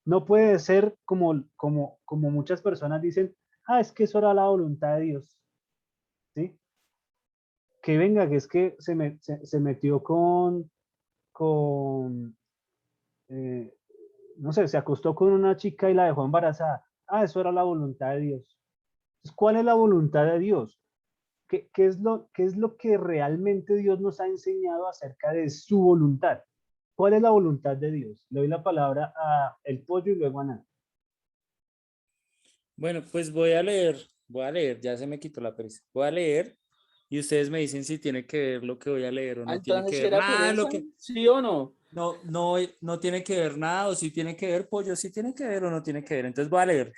no puede ser como muchas personas dicen, es que eso era la voluntad de Dios. ¿Sí? Que venga, que es que se metió con no sé, se acostó con una chica y la dejó embarazada. Eso era la voluntad de Dios. Entonces, ¿cuál es la voluntad de Dios? ¿Qué es lo que realmente Dios nos ha enseñado acerca de su voluntad? ¿Cuál es la voluntad de Dios? Le doy la palabra a el pollo y luego a Ana. Bueno, pues voy a leer, ya se me quitó la pereza. Voy a leer y ustedes me dicen si tiene que ver lo que voy a leer o no tiene Entonces, que ¿si ver era nada, pereza? ¿Sí o no? no tiene que ver nada, o si tiene que ver, pollo, si tiene que ver o no tiene que ver. Entonces voy a leer.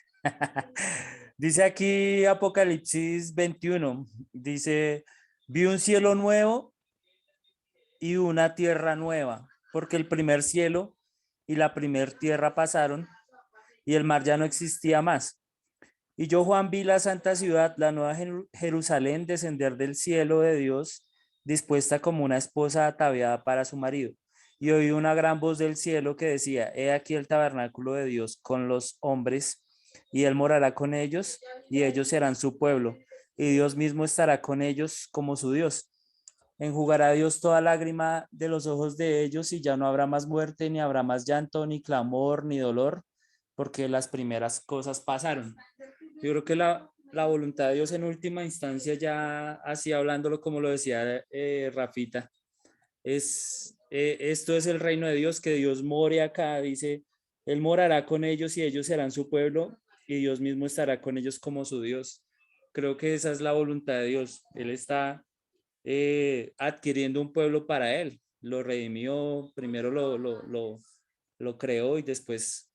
Dice aquí Apocalipsis 21, dice, vi un cielo nuevo y una tierra nueva, porque el primer cielo y la primer tierra pasaron y el mar ya no existía más. Y yo, Juan, vi la santa ciudad, la nueva Jerusalén, descender del cielo de Dios, dispuesta como una esposa ataviada para su marido. Y oí una gran voz del cielo que decía, he aquí el tabernáculo de Dios con los hombres, y él morará con ellos, y ellos serán su pueblo, y Dios mismo estará con ellos como su Dios. Enjugará Dios toda lágrima de los ojos de ellos, y ya no habrá más muerte, ni habrá más llanto, ni clamor, ni dolor, porque las primeras cosas pasaron. Yo creo que la voluntad de Dios en última instancia, ya así hablándolo como lo decía Rafita, esto es el reino de Dios, que Dios more acá, dice, Él morará con ellos y ellos serán su pueblo y Dios mismo estará con ellos como su Dios. Creo que esa es la voluntad de Dios. Él está adquiriendo un pueblo para Él. Lo redimió, primero lo creó y después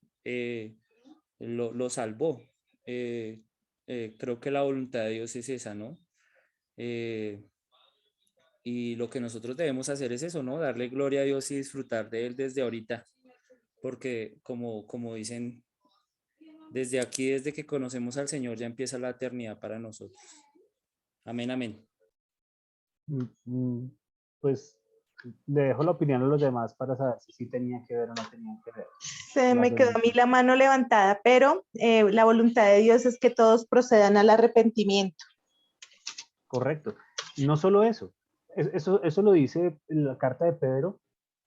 lo salvó. Creo que la voluntad de Dios es esa, ¿no? Y lo que nosotros debemos hacer es eso, ¿no? Darle gloria a Dios y disfrutar de Él desde ahorita, porque como dicen, desde aquí, desde que conocemos al Señor, ya empieza la eternidad para nosotros. Amén, amén. Pues le dejo la opinión a los demás para saber si sí tenía que ver o no tenía que ver. Se me quedó a mí la mano levantada, pero la voluntad de Dios es que todos procedan al arrepentimiento. Correcto. No solo eso, eso lo dice la carta de Pedro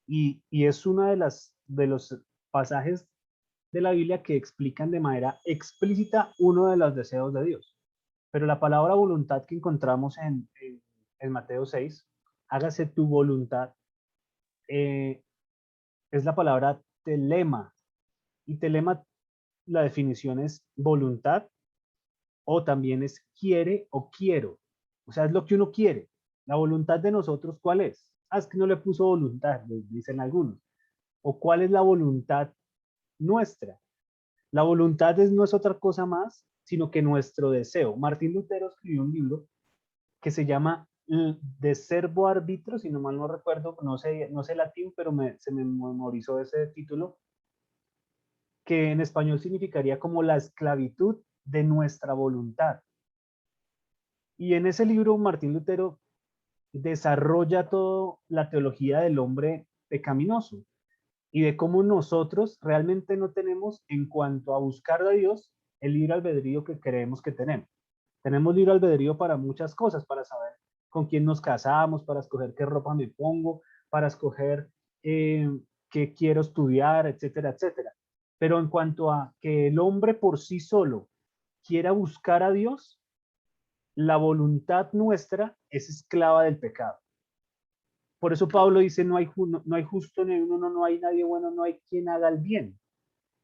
y es una de los pasajes de la Biblia que explican de manera explícita uno de los deseos de Dios. Pero la palabra voluntad que encontramos en Mateo 6, hágase tu voluntad, es la palabra telema. Y telema, la definición es voluntad o también es quiere o quiero. O sea, es lo que uno quiere. La voluntad de nosotros, ¿cuál es? Ah, es que no le puso voluntad, dicen algunos. ¿O cuál es la voluntad nuestra? La voluntad no es otra cosa más, sino que nuestro deseo. Martín Lutero escribió un libro que se llama De Servo Arbitro, si no mal no recuerdo, no sé latín, pero se me memorizó ese título, que en español significaría como la esclavitud de nuestra voluntad. Y en ese libro Martín Lutero desarrolla toda la teología del hombre pecaminoso y de cómo nosotros realmente no tenemos, en cuanto a buscar a Dios, el libre albedrío que creemos que tenemos. Tenemos libre albedrío para muchas cosas, para saber con quién nos casamos, para escoger qué ropa me pongo, para escoger qué quiero estudiar, etcétera, etcétera. Pero en cuanto a que el hombre por sí solo quiera buscar a Dios, la voluntad nuestra es esclava del pecado. Por eso Pablo dice, no hay justo ni uno, no hay nadie bueno, no hay quien haga el bien.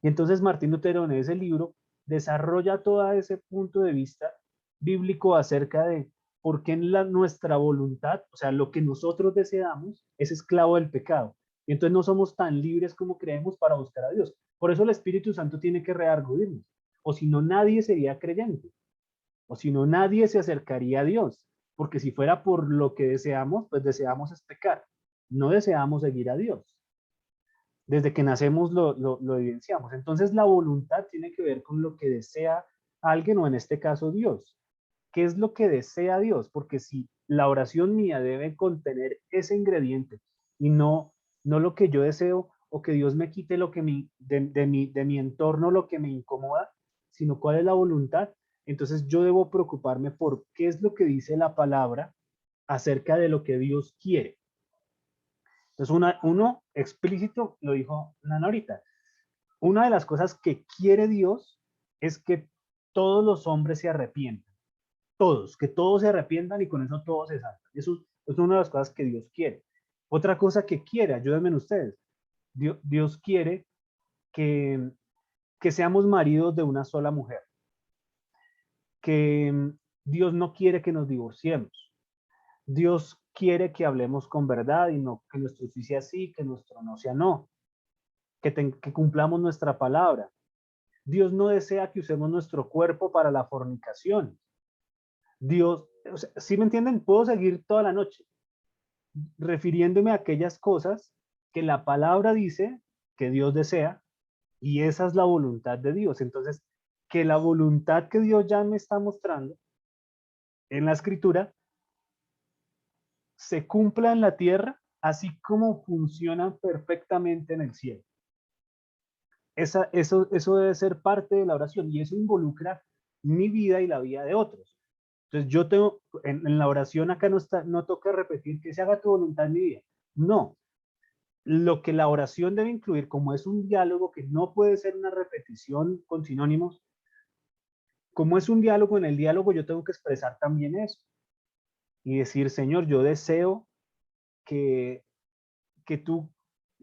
Y entonces Martín Lutero en ese libro desarrolla todo ese punto de vista bíblico acerca de por qué nuestra voluntad, o sea, lo que nosotros deseamos, es esclavo del pecado. Y entonces no somos tan libres como creemos para buscar a Dios. Por eso el Espíritu Santo tiene que redarguirnos. O si no, nadie sería creyente. O si no, nadie se acercaría a Dios. Porque si fuera por lo que deseamos, pues deseamos es pecar. No deseamos seguir a Dios. Desde que nacemos lo evidenciamos. Entonces la voluntad tiene que ver con lo que desea alguien, o en este caso Dios. ¿Qué es lo que desea Dios? Porque si la oración mía debe contener ese ingrediente y no lo que yo deseo, o que Dios me quite lo que de mi entorno, lo que me incomoda, sino cuál es la voluntad, entonces yo debo preocuparme por qué es lo que dice la palabra acerca de lo que Dios quiere. Entonces, uno explícito, lo dijo Nana ahorita, una de las cosas que quiere Dios es que todos los hombres se arrepientan. Que todos se arrepientan y con eso todos se salvan. Eso es una de las cosas que Dios quiere. Otra cosa que quiere, ayúdenme ustedes, Dios quiere que seamos maridos de una sola mujer. Que Dios no quiere que nos divorciemos. Dios quiere que hablemos con verdad y no que nuestro sí sea sí, que nuestro no sea no. Que cumplamos nuestra palabra. Dios no desea que usemos nuestro cuerpo para la fornicación. Dios, o sea, ¿sí me entienden? Puedo seguir toda la noche refiriéndome a aquellas cosas que la palabra dice que Dios desea, y esa es la voluntad de Dios. Entonces, que la voluntad que Dios ya me está mostrando en la escritura se cumpla en la tierra, así como funciona perfectamente en el cielo. Eso debe ser parte de la oración y eso involucra mi vida y la vida de otros. Entonces yo tengo, en la oración acá no toca repetir que se haga tu voluntad en mi vida. No. Lo que la oración debe incluir, como es un diálogo que no puede ser una repetición con sinónimos, como es un diálogo, en el diálogo yo tengo que expresar también eso y decir, Señor, yo deseo que, que tú,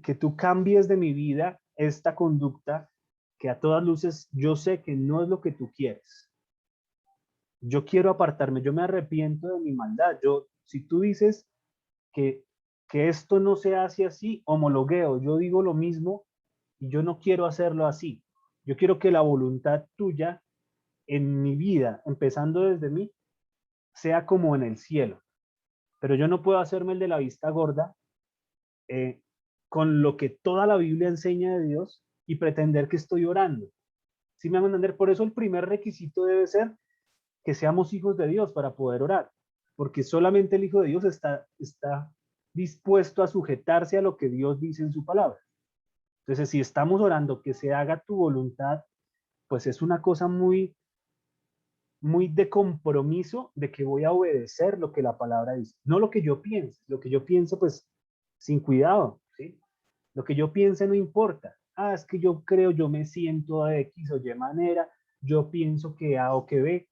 que tú cambies de mi vida esta conducta que a todas luces yo sé que no es lo que tú quieres. Yo quiero apartarme, yo me arrepiento de mi maldad. Si tú dices que esto no se hace así, homologueo, yo digo lo mismo y yo no quiero hacerlo así. Yo quiero que la voluntad tuya en mi vida, empezando desde mí, sea como en el cielo. Pero yo no puedo hacerme el de la vista gorda con lo que toda la Biblia enseña de Dios y pretender que estoy orando. ¿Sí me van a entender? Por eso el primer requisito debe ser que seamos hijos de Dios para poder orar, porque solamente el Hijo de Dios está dispuesto a sujetarse a lo que Dios dice en su palabra. Entonces, si estamos orando que se haga tu voluntad, pues es una cosa muy, muy de compromiso de que voy a obedecer lo que la palabra dice, no lo que yo piense. Lo que yo pienso, pues, sin cuidado, ¿sí? Lo que yo piense no importa. Ah, es que yo creo, yo me siento de X o Y manera, yo pienso que A o que B.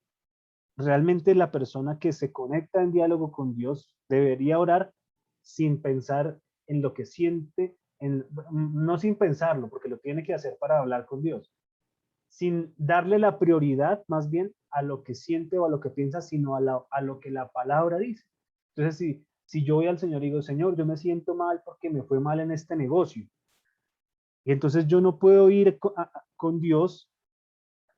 Realmente la persona que se conecta en diálogo con Dios debería orar sin pensar en lo que siente, no sin pensarlo, porque lo tiene que hacer para hablar con Dios, sin darle la prioridad más bien a lo que siente o a lo que piensa, sino a lo que la palabra dice. Entonces, si yo voy al Señor y digo, Señor, yo me siento mal porque me fue mal en este negocio, y entonces yo no puedo ir con Dios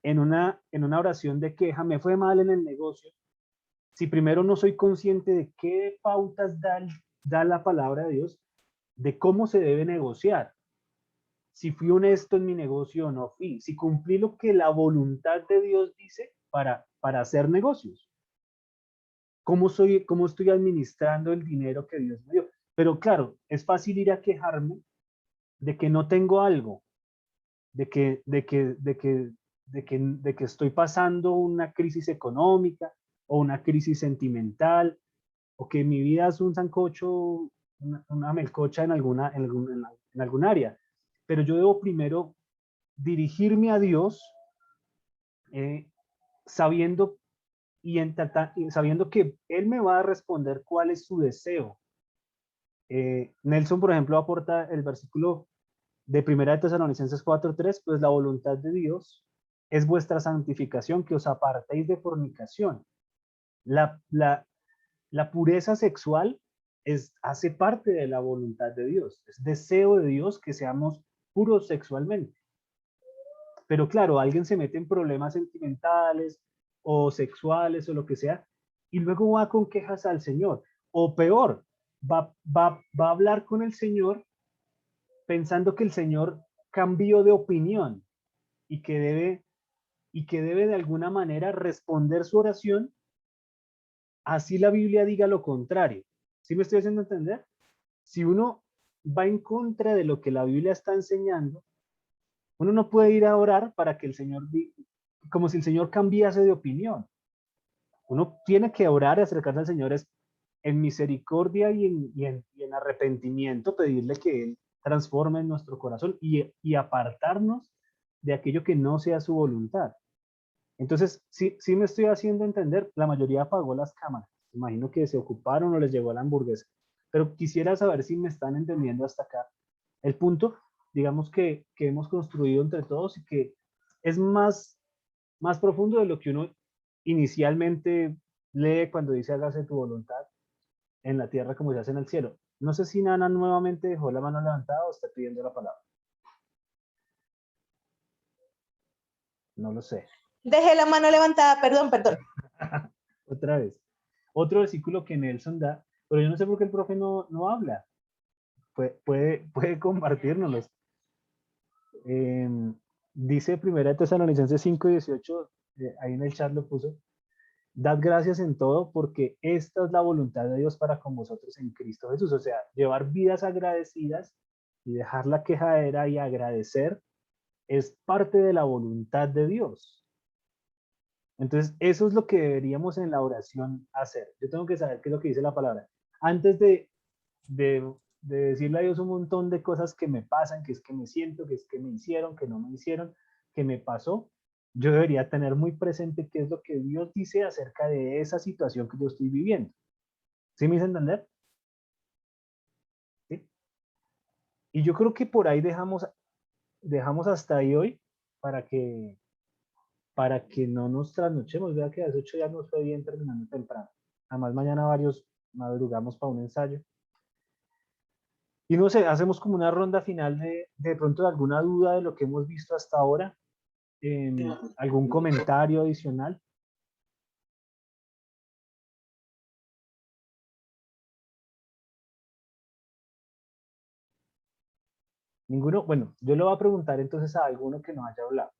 en una oración de queja, me fue mal en el negocio, si primero no soy consciente de qué pautas da la palabra de Dios, de cómo se debe negociar, si fui honesto en mi negocio o no fui, si cumplí lo que la voluntad de Dios dice para hacer negocios, cómo estoy administrando el dinero que Dios me dio. Pero claro, es fácil ir a quejarme de que no tengo algo, de que estoy pasando una crisis económica o una crisis sentimental, o que mi vida es un sancocho, una melcocha en algún área. Pero yo debo primero dirigirme a Dios sabiendo sabiendo que Él me va a responder cuál es su deseo. Nelson, por ejemplo, aporta el versículo de 1 de Tesalonicenses 4:3, pues la voluntad de Dios es vuestra santificación, que os apartéis de fornicación. La pureza sexual hace parte de la voluntad de Dios. Es deseo de Dios que seamos puros sexualmente. Pero claro, alguien se mete en problemas sentimentales o sexuales o lo que sea, y luego va con quejas al Señor. O peor, va a hablar con el Señor pensando que el Señor cambió de opinión y que debe de alguna manera responder su oración, así la Biblia diga lo contrario. ¿Sí me estoy haciendo entender? Si uno va en contra de lo que la Biblia está enseñando, uno no puede ir a orar para que el Señor, como si el Señor cambiase de opinión. Uno tiene que orar y acercarse al Señor en misericordia y en arrepentimiento, pedirle que Él transforme en nuestro corazón y apartarnos de aquello que no sea su voluntad. Entonces, sí me estoy haciendo entender, la mayoría apagó las cámaras. Imagino que se ocuparon o les llegó la hamburguesa. Pero quisiera saber si me están entendiendo hasta acá. El punto, digamos que hemos construido entre todos y que es más profundo de lo que uno inicialmente lee cuando dice hágase tu voluntad en la tierra como se hace en el cielo. No sé si Nana nuevamente dejó la mano levantada o está pidiendo la palabra. No lo sé. Dejé la mano levantada, perdón. Otra vez. Otro versículo que Nelson da, pero yo no sé por qué el profe no habla. Puede compartirnoslos. Dice Primera de Tesalonicenses 5:18, ahí en el chat lo puso. Dad gracias en todo porque esta es la voluntad de Dios para con vosotros en Cristo Jesús. O sea, llevar vidas agradecidas y dejar la quejadera y agradecer es parte de la voluntad de Dios. Entonces, eso es lo que deberíamos en la oración hacer. Yo tengo que saber qué es lo que dice la palabra. Antes de decirle a Dios un montón de cosas que me pasan, que es que me siento, que es que me hicieron, que no me hicieron, que me pasó, yo debería tener muy presente qué es lo que Dios dice acerca de esa situación que yo estoy viviendo. ¿Sí me hice entender? ¿Sí? Y yo creo que por ahí dejamos hasta ahí hoy para que no nos trasnochemos. Vea que a las 8 ya nos fue bien terminando temprano. Además, mañana varios madrugamos para un ensayo. Y no sé, hacemos como una ronda final de pronto de alguna duda de lo que hemos visto hasta ahora. ¿Algún comentario adicional? Ninguno. Bueno, yo le voy a preguntar entonces a alguno que nos haya hablado.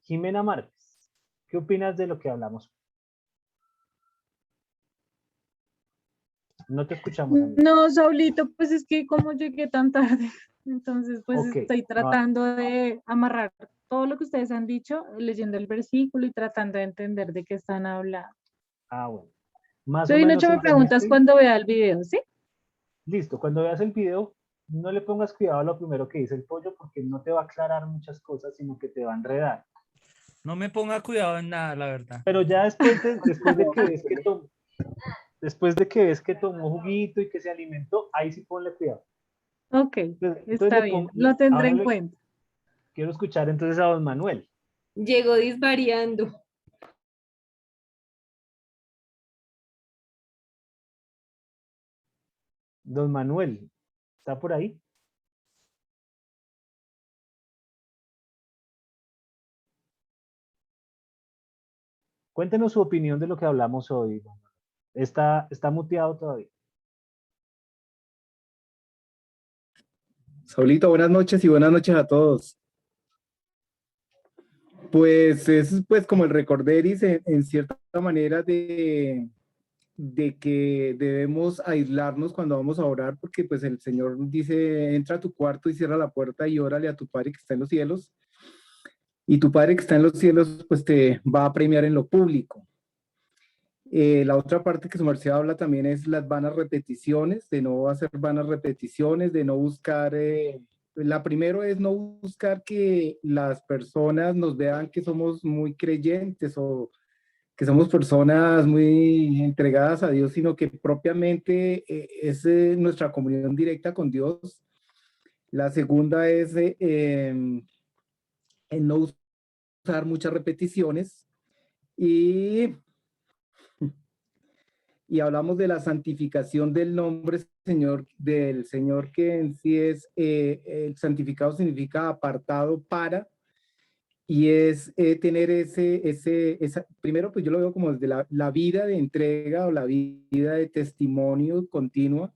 Jimena Márquez, ¿qué opinas de lo que hablamos? No te escuchamos, amigo. No, Saulito, pues es que como llegué tan tarde, entonces pues Ok, estoy tratando de amarrar todo lo que ustedes han dicho, leyendo el versículo y tratando de entender de qué están hablando. Ah, bueno. Más o Soy menos Noche, me preguntas entendiste. cuando vea el video, ¿sí? Listo, cuando veas el video, no le pongas cuidado a lo primero que dice el pollo porque no te va a aclarar muchas cosas, sino que te va a enredar. No me ponga cuidado en nada, la verdad. Pero ya después de que ves que tomó, juguito y que se alimentó, ahí sí ponle cuidado. Ok, está bien, lo tendré en cuenta. Quiero escuchar entonces a don Manuel. Llegó disvariando. Don Manuel, ¿está por ahí? Cuéntenos su opinión de lo que hablamos hoy. Está muteado todavía. Saulito, buenas noches y buenas noches a todos. Pues es pues como el recorderis en cierta manera de que debemos aislarnos cuando vamos a orar, porque pues el Señor dice, entra a tu cuarto y cierra la puerta y órale a tu Padre que está en los cielos. Y tu Padre que está en los cielos pues te va a premiar en lo público. La otra parte que su merced habla también es las vanas repeticiones, de no hacer vanas repeticiones, de no buscar, la primero es no buscar que las personas nos vean que somos muy creyentes o que somos personas muy entregadas a Dios, sino que propiamente es nuestra comunión directa con Dios. La segunda es en no usar muchas repeticiones y hablamos de la santificación del nombre del Señor, que en sí es, el santificado significa apartado para, y es tener primero pues yo lo veo como desde la vida de entrega o la vida de testimonio continua.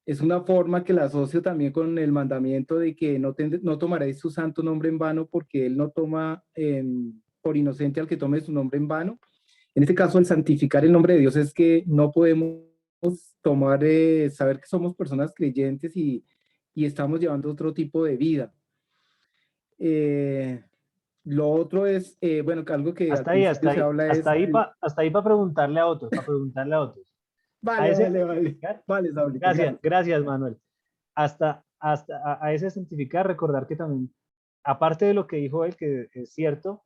Es una forma que la asocio también con el mandamiento de que no tomaréis su santo nombre en vano, porque Él no toma por inocente al que tome su nombre en vano. En este caso, el santificar el nombre de Dios es que no podemos tomar, saber que somos personas creyentes y estamos llevando otro tipo de vida. Lo otro es, bueno, algo que Hasta ahí, para preguntarle a otros, Vale, vale, Saúl. Gracias, Manuel. Hasta a ese santificar, recordar que también, aparte de lo que dijo él, que es cierto,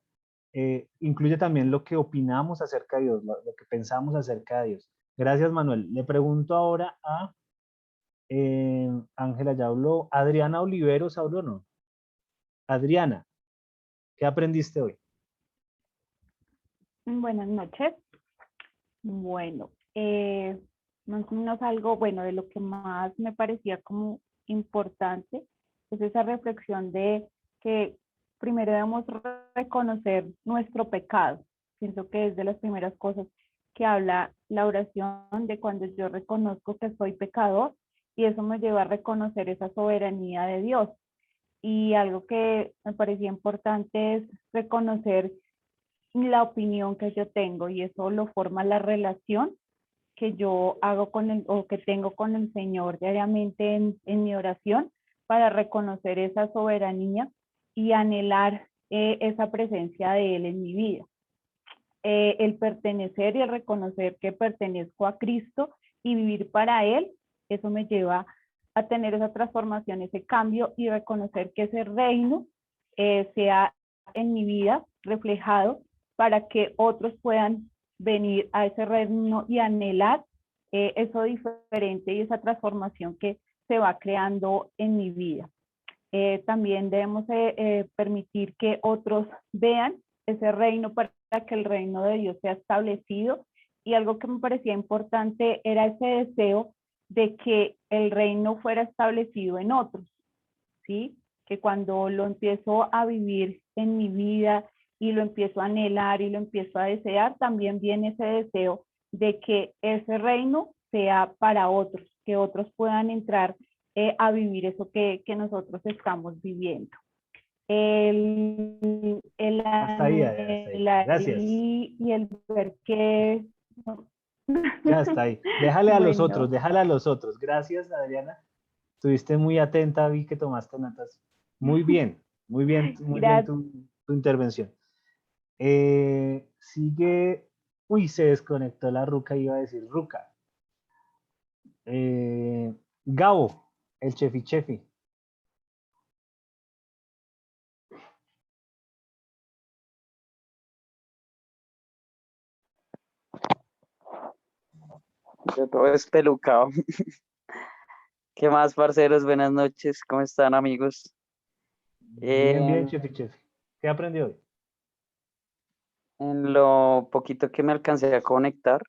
incluye también lo que opinamos acerca de Dios, lo que pensamos acerca de Dios. Gracias, Manuel. Le pregunto ahora a Ángela, ya habló. Adriana Oliveros, ¿habló o no? Adriana, ¿qué aprendiste hoy? Buenas noches. Bueno, más o menos algo, bueno, de lo que más me parecía como importante es esa reflexión de que primero debemos reconocer nuestro pecado. Pienso que es de las primeras cosas que habla la oración, de cuando yo reconozco que soy pecador, y eso me lleva a reconocer esa soberanía de Dios. Y algo que me parecía importante es reconocer la opinión que yo tengo, y eso lo forma la relación que yo hago con el, o que tengo con el Señor diariamente en mi oración, para reconocer esa soberanía y anhelar esa presencia de Él en mi vida. El pertenecer y el reconocer que pertenezco a Cristo y vivir para Él, eso me lleva a tener esa transformación, ese cambio, y reconocer que ese reino sea en mi vida reflejado para que otros puedan venir a ese reino y anhelar eso diferente y esa transformación que se va creando en mi vida. También debemos permitir que otros vean ese reino para que el reino de Dios sea establecido. Y algo que me parecía importante era ese deseo de que el reino fuera establecido en otros, ¿sí? Que cuando lo empiezo a vivir en mi vida y lo empiezo a anhelar y lo empiezo a desear, también viene ese deseo de que ese reino sea para otros, que otros puedan entrar a vivir eso que nosotros estamos viviendo. Hasta ahí. Gracias. Y el ver que... Ya está ahí. Déjale a los Bueno. otros, déjale a los otros. Gracias, Adriana. Estuviste muy atenta, vi que tomaste notas. Muy bien tu intervención. Sigue, uy, se desconectó la Ruca, iba a decir Ruca. Gabo, el chefi. Yo todo espelucado. ¿Qué más, parceros? Buenas noches. ¿Cómo están, amigos? Bien, chefi. ¿Qué aprendió hoy? En lo poquito que me alcancé a conectar,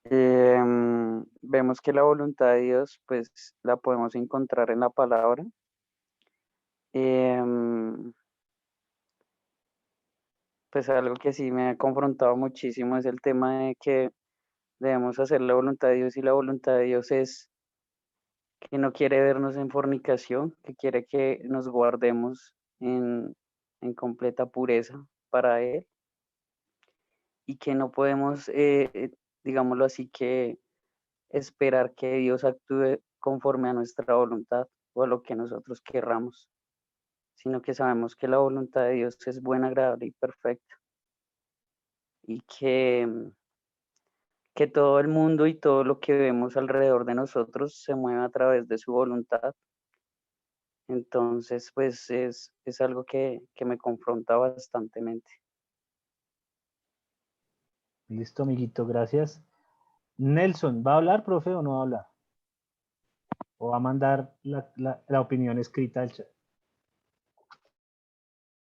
vemos que la voluntad de Dios, pues, la podemos encontrar en la palabra. Pues algo que sí me ha confrontado muchísimo es el tema de que debemos hacer la voluntad de Dios, y la voluntad de Dios es que no quiere vernos en fornicación, que quiere que nos guardemos en completa pureza para Él, y que no podemos, digámoslo así, que esperar que Dios actúe conforme a nuestra voluntad o a lo que nosotros querramos, sino que sabemos que la voluntad de Dios es buena, agradable y perfecta, y que todo el mundo y todo lo que vemos alrededor de nosotros se mueve a través de su voluntad. Entonces, pues es algo que me confronta bastantemente. Listo, amiguito, gracias. Nelson, ¿va a hablar, profe, o no va a hablar? ¿O va a mandar la opinión escrita al chat?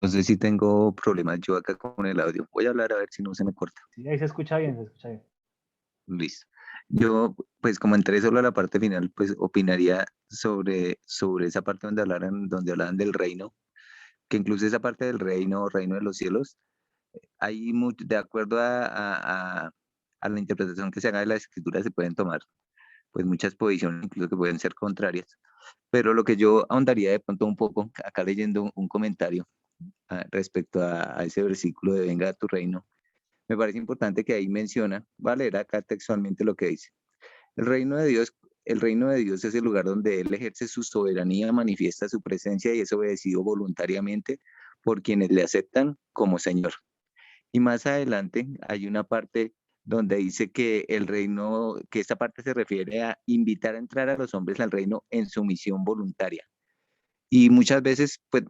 No sé si tengo problemas yo acá con el audio. Voy a hablar a ver si no se me corta. Sí, ahí se escucha bien, Listo. Yo, pues como entré solo a la parte final, pues opinaría sobre esa parte donde hablaban del reino, que incluso esa parte del reino de los cielos, hay de acuerdo a la interpretación que se haga de la escritura, se pueden tomar pues muchas posiciones, incluso que pueden ser contrarias. Pero lo que yo ahondaría de pronto un poco, acá leyendo un comentario respecto a ese versículo de venga a tu reino, me parece importante que ahí menciona, va a leer acá textualmente lo que dice. El reino de Dios es el lugar donde Él ejerce su soberanía, manifiesta su presencia y es obedecido voluntariamente por quienes le aceptan como Señor. Y más adelante hay una parte donde dice que el reino, que esta parte se refiere a invitar a entrar a los hombres al reino en sumisión voluntaria. Y muchas veces, pues,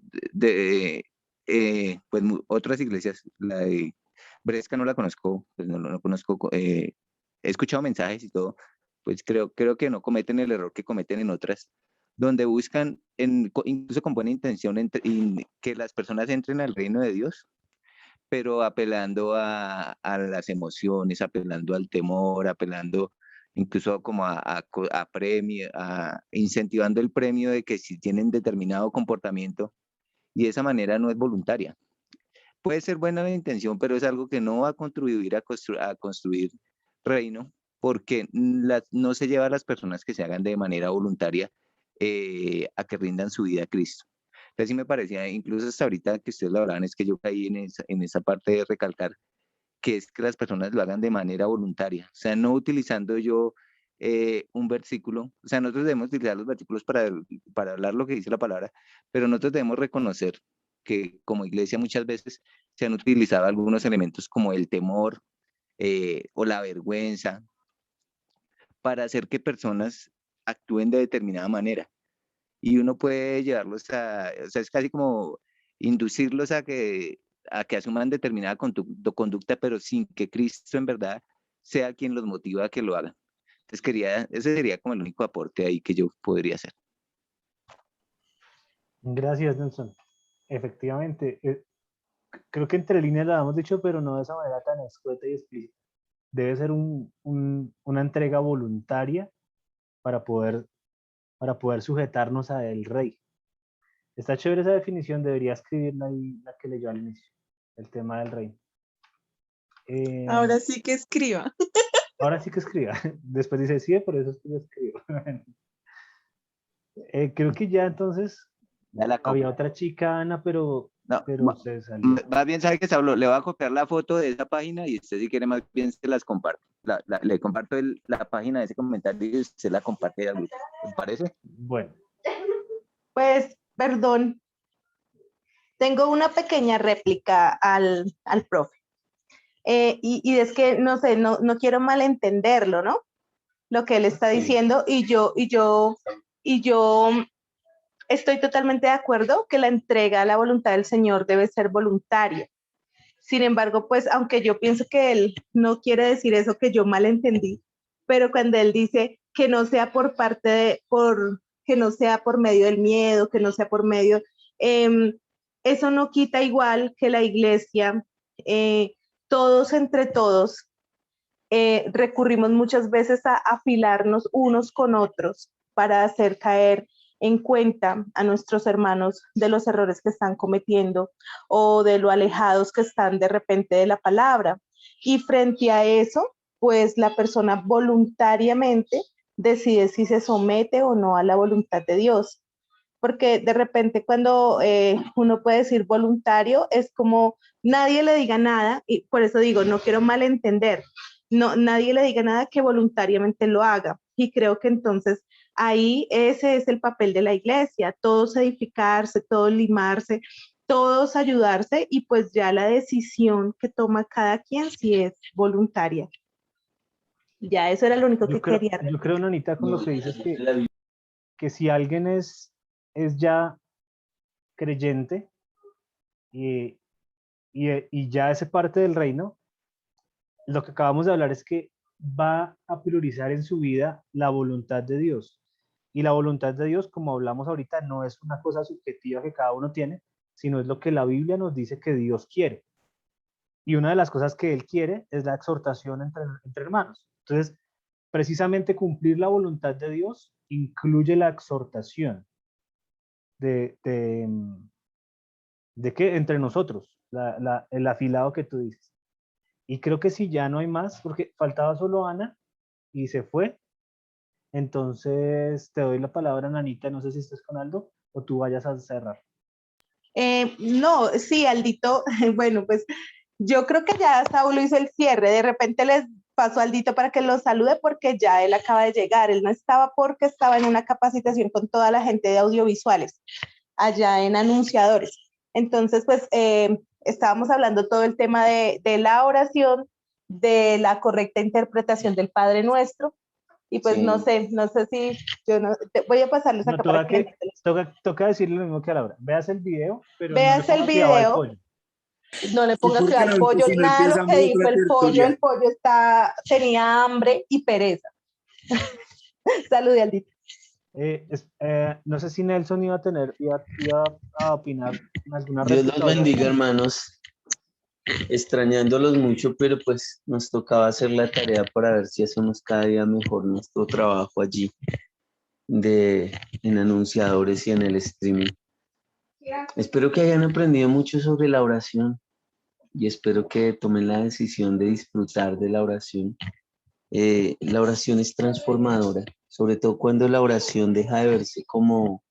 pues otras iglesias, la de Bresca no la conozco, pues no conozco, he escuchado mensajes y todo, pues creo que no cometen el error que cometen en otras, donde buscan, incluso con buena intención, que las personas entren al reino de Dios, pero apelando a las emociones, apelando al temor, apelando incluso como a premio, incentivando el premio de que si tienen determinado comportamiento, y de esa manera no es voluntaria. Puede ser buena la intención, pero es algo que no va a contribuir a construir reino, porque no se lleva a las personas que se hagan de manera voluntaria a que rindan su vida a Cristo. Entonces sí me parecía, incluso hasta ahorita que ustedes lo hablaban, es que yo caí en esa parte de recalcar que es que las personas lo hagan de manera voluntaria, o sea, no utilizando yo un versículo, o sea, nosotros debemos utilizar los versículos para hablar lo que dice la palabra, pero nosotros debemos reconocer que como iglesia muchas veces se han utilizado algunos elementos como el temor o la vergüenza para hacer que personas actúen de determinada manera. Y uno puede llevarlos o sea, es casi como inducirlos a que asuman determinada conducta, pero sin que Cristo en verdad sea quien los motiva a que lo hagan. Entonces ese sería como el único aporte ahí que yo podría hacer. Gracias, Nelson. Efectivamente, creo que entre líneas lo hemos dicho, pero no de esa manera tan escueta y explícita. Debe ser una entrega voluntaria para poder sujetarnos a el rey. Está chévere esa definición, debería escribirla ahí, la que leyó al inicio, el tema del rey. Ahora sí que escriba. Ahora sí que escriba. Después dice, sí, por eso es que yo escribo. Creo que ya entonces había otra chica, Ana, pero se salió. Más bien sabe que se habló, le voy a copiar la foto de esa página y usted si quiere más bien se las comparte. Le comparto la página de ese comentario y usted la comparte al grupo. ¿Les parece? Bueno. Pues, perdón. Tengo una pequeña réplica al profe. Y es que, no sé, no quiero malentenderlo, ¿no? Lo que él está diciendo y yo estoy totalmente de acuerdo que la entrega a la voluntad del Señor debe ser voluntaria. Sin embargo, pues, aunque yo pienso que él no quiere decir eso que yo malentendí, pero cuando él dice que no sea que no sea por medio del miedo, que no sea por medio, eso no quita igual que la iglesia, todos entre todos, recurrimos muchas veces a afilarnos unos con otros para hacer caer en cuenta a nuestros hermanos de los errores que están cometiendo o de lo alejados que están de repente de la palabra. Y frente a eso, pues la persona voluntariamente decide si se somete o no a la voluntad de Dios. Porque de repente cuando uno puede decir voluntario, es como nadie le diga nada, y por eso digo, no quiero malentender, no, nadie le diga nada que voluntariamente lo haga. Y creo que entonces ahí ese es el papel de la iglesia, todos edificarse, todos limarse, todos ayudarse y pues ya la decisión que toma cada quien si es voluntaria. Ya eso era lo único quería. Yo creo, Nanita, con lo que dices que si alguien es ya creyente y ya hace parte del reino, lo que acabamos de hablar es que va a priorizar en su vida la voluntad de Dios. Y la voluntad de Dios, como hablamos ahorita, no es una cosa subjetiva que cada uno tiene, sino es lo que la Biblia nos dice que Dios quiere. Y una de las cosas que Él quiere es la exhortación entre hermanos. Entonces, precisamente cumplir la voluntad de Dios incluye la exhortación de qué entre nosotros, el afilado que tú dices. Y creo que si ya no hay más, porque faltaba solo Ana y se fue, entonces te doy la palabra, Nanita, no sé si estás con Aldo o tú vayas a cerrar. No, sí, Aldito, bueno, pues yo creo que ya Saulo hizo el cierre, de repente les paso a Aldito para que lo salude porque ya él acaba de llegar, él no estaba porque estaba en una capacitación con toda la gente de audiovisuales, allá en Anunciadores. Entonces, pues estábamos hablando todo el tema de la oración, de la correcta interpretación del Padre Nuestro, y pues sí. no sé si yo no, voy a pasarles acá para que toca decirle lo mismo que a Laura. Veas el video, pero veas no el video. No le pongas cuidado al pollo, nada de lo que dijo el pollo tenía hambre y pereza. Salude, Aldito. No sé si Nelson iba a opinar alguna Dios los bendiga, hermanos. Extrañándolos mucho, pero pues nos tocaba hacer la tarea para ver si hacemos cada día mejor nuestro trabajo allí en Anunciadores y en el streaming. Espero que hayan aprendido mucho sobre la oración y espero que tomen la decisión de disfrutar de la oración. La oración es transformadora, sobre todo cuando la oración deja de verse como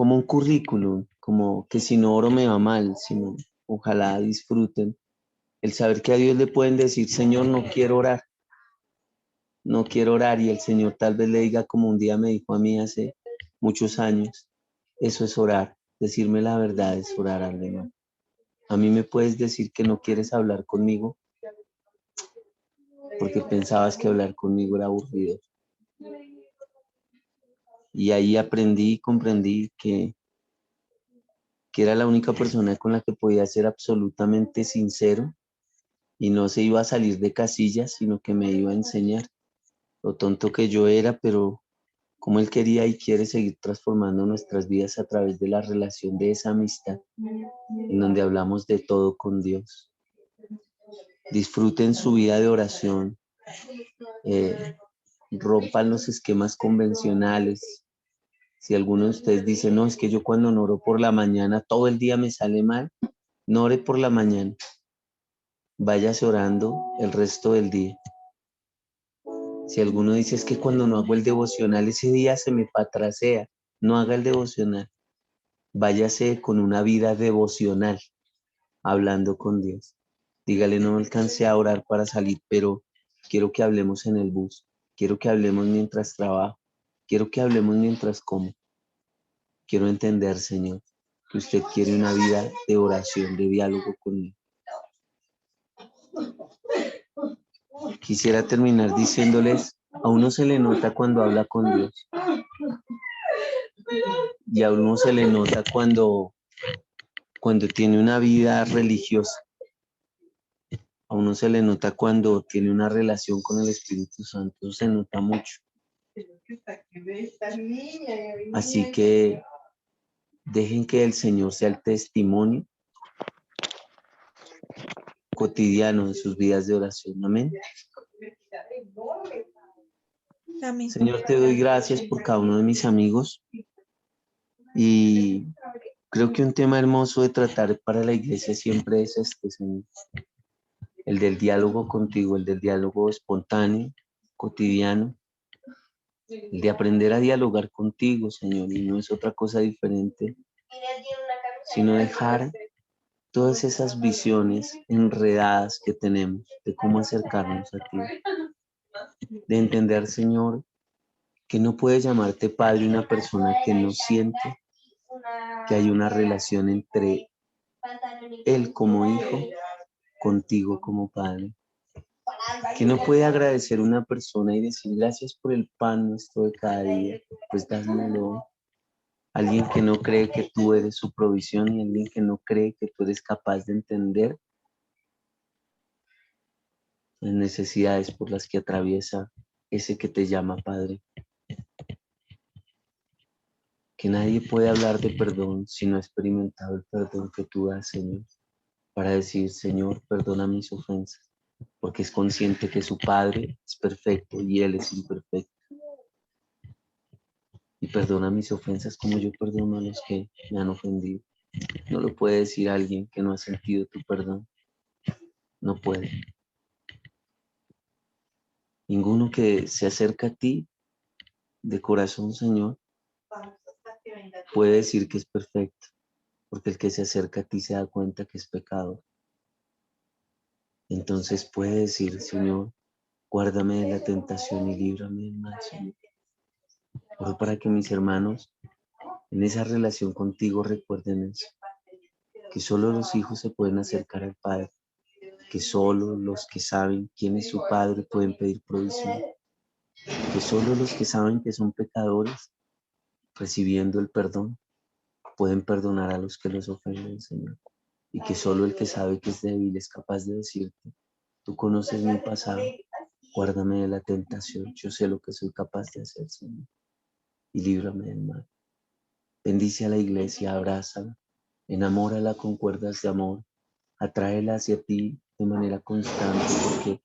como un currículum, como que si no oro me va mal, sino ojalá disfruten el saber que a Dios le pueden decir, Señor, no quiero orar, no quiero orar, y el Señor tal vez le diga como un día me dijo a mí hace muchos años, eso es orar, decirme la verdad es orar al Señor. A mí me puedes decir que no quieres hablar conmigo porque pensabas que hablar conmigo era aburrido. Y ahí aprendí y comprendí que era la única persona con la que podía ser absolutamente sincero y no se iba a salir de casillas, sino que me iba a enseñar lo tonto que yo era, pero como Él quería y quiere seguir transformando nuestras vidas a través de la relación de esa amistad, en donde hablamos de todo con Dios. Disfruten su vida de oración, rompan los esquemas convencionales. Si alguno de ustedes dice, no, es que yo cuando no oro por la mañana, todo el día me sale mal, no ore por la mañana. Váyase orando el resto del día. Si alguno dice, es que cuando no hago el devocional, ese día se me patrasea, no haga el devocional. Váyase con una vida devocional, hablando con Dios. Dígale, no alcancé a orar para salir, pero quiero que hablemos en el bus. Quiero que hablemos mientras trabajo. Quiero que hablemos mientras como. Quiero entender, Señor, que usted quiere una vida de oración, de diálogo conmigo. Quisiera terminar diciéndoles, a uno se le nota cuando habla con Dios. Y a uno se le nota cuando tiene una vida religiosa. A uno se le nota cuando tiene una relación con el Espíritu Santo. Eso se nota mucho. Así que dejen que el Señor sea el testimonio cotidiano de sus vidas de oración. Amén. Amén. Señor, te doy gracias por cada uno de mis amigos. Y creo que un tema hermoso de tratar para la iglesia siempre es este, Señor. El del diálogo contigo, el del diálogo espontáneo, cotidiano. El de aprender a dialogar contigo, Señor. Y no es otra cosa diferente, sino dejar todas esas visiones enredadas que tenemos de cómo acercarnos a ti. De entender, Señor, que no puede llamarte Padre una persona que no siente que hay una relación entre Él como hijo, contigo como Padre. Que no puede agradecer una persona y decir gracias por el pan nuestro de cada día, pues dámelo. Alguien que no cree que tú eres su provisión y alguien que no cree que tú eres capaz de entender las necesidades por las que atraviesa ese que te llama Padre. Que nadie puede hablar de perdón si no ha experimentado el perdón que tú das, Señor, para decir, Señor, perdona mis ofensas, porque es consciente que su Padre es perfecto y Él es imperfecto. Y perdona mis ofensas como yo perdono a los que me han ofendido. No lo puede decir alguien que no ha sentido tu perdón. No puede. Ninguno que se acerca a ti de corazón, Señor, puede decir que es perfecto, porque el que se acerca a ti se da cuenta que es pecado. Entonces puede decir, Señor, guárdame de la tentación y líbrame del mal, Señor. Oro para que mis hermanos en esa relación contigo recuerden eso, que solo los hijos se pueden acercar al Padre, que solo los que saben quién es su Padre pueden pedir provisión, que solo los que saben que son pecadores, recibiendo el perdón, pueden perdonar a los que los ofenden, Señor, y que solo el que sabe que es débil es capaz de decirte, tú conoces mi pasado, guárdame de la tentación, yo sé lo que soy capaz de hacer, Señor, y líbrame del mal. Bendice a la iglesia, abrázala, enamórala con cuerdas de amor, atráela hacia ti de manera constante porque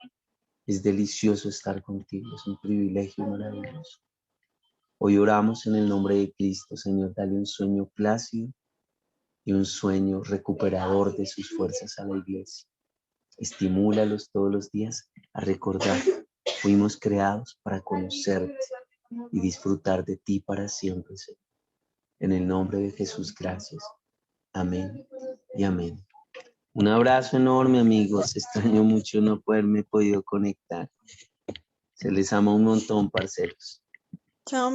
es delicioso estar contigo, es un privilegio maravilloso. Hoy oramos en el nombre de Cristo, Señor, dale un sueño plácido y un sueño recuperador de sus fuerzas a la iglesia. Estimúlalos todos los días a recordar, fuimos creados para conocerte y disfrutar de ti para siempre, Señor. En el nombre de Jesús, gracias. Amén y amén. Un abrazo enorme, amigos. Extraño mucho no haberme podido conectar. Se les ama un montón, parceros. Chao,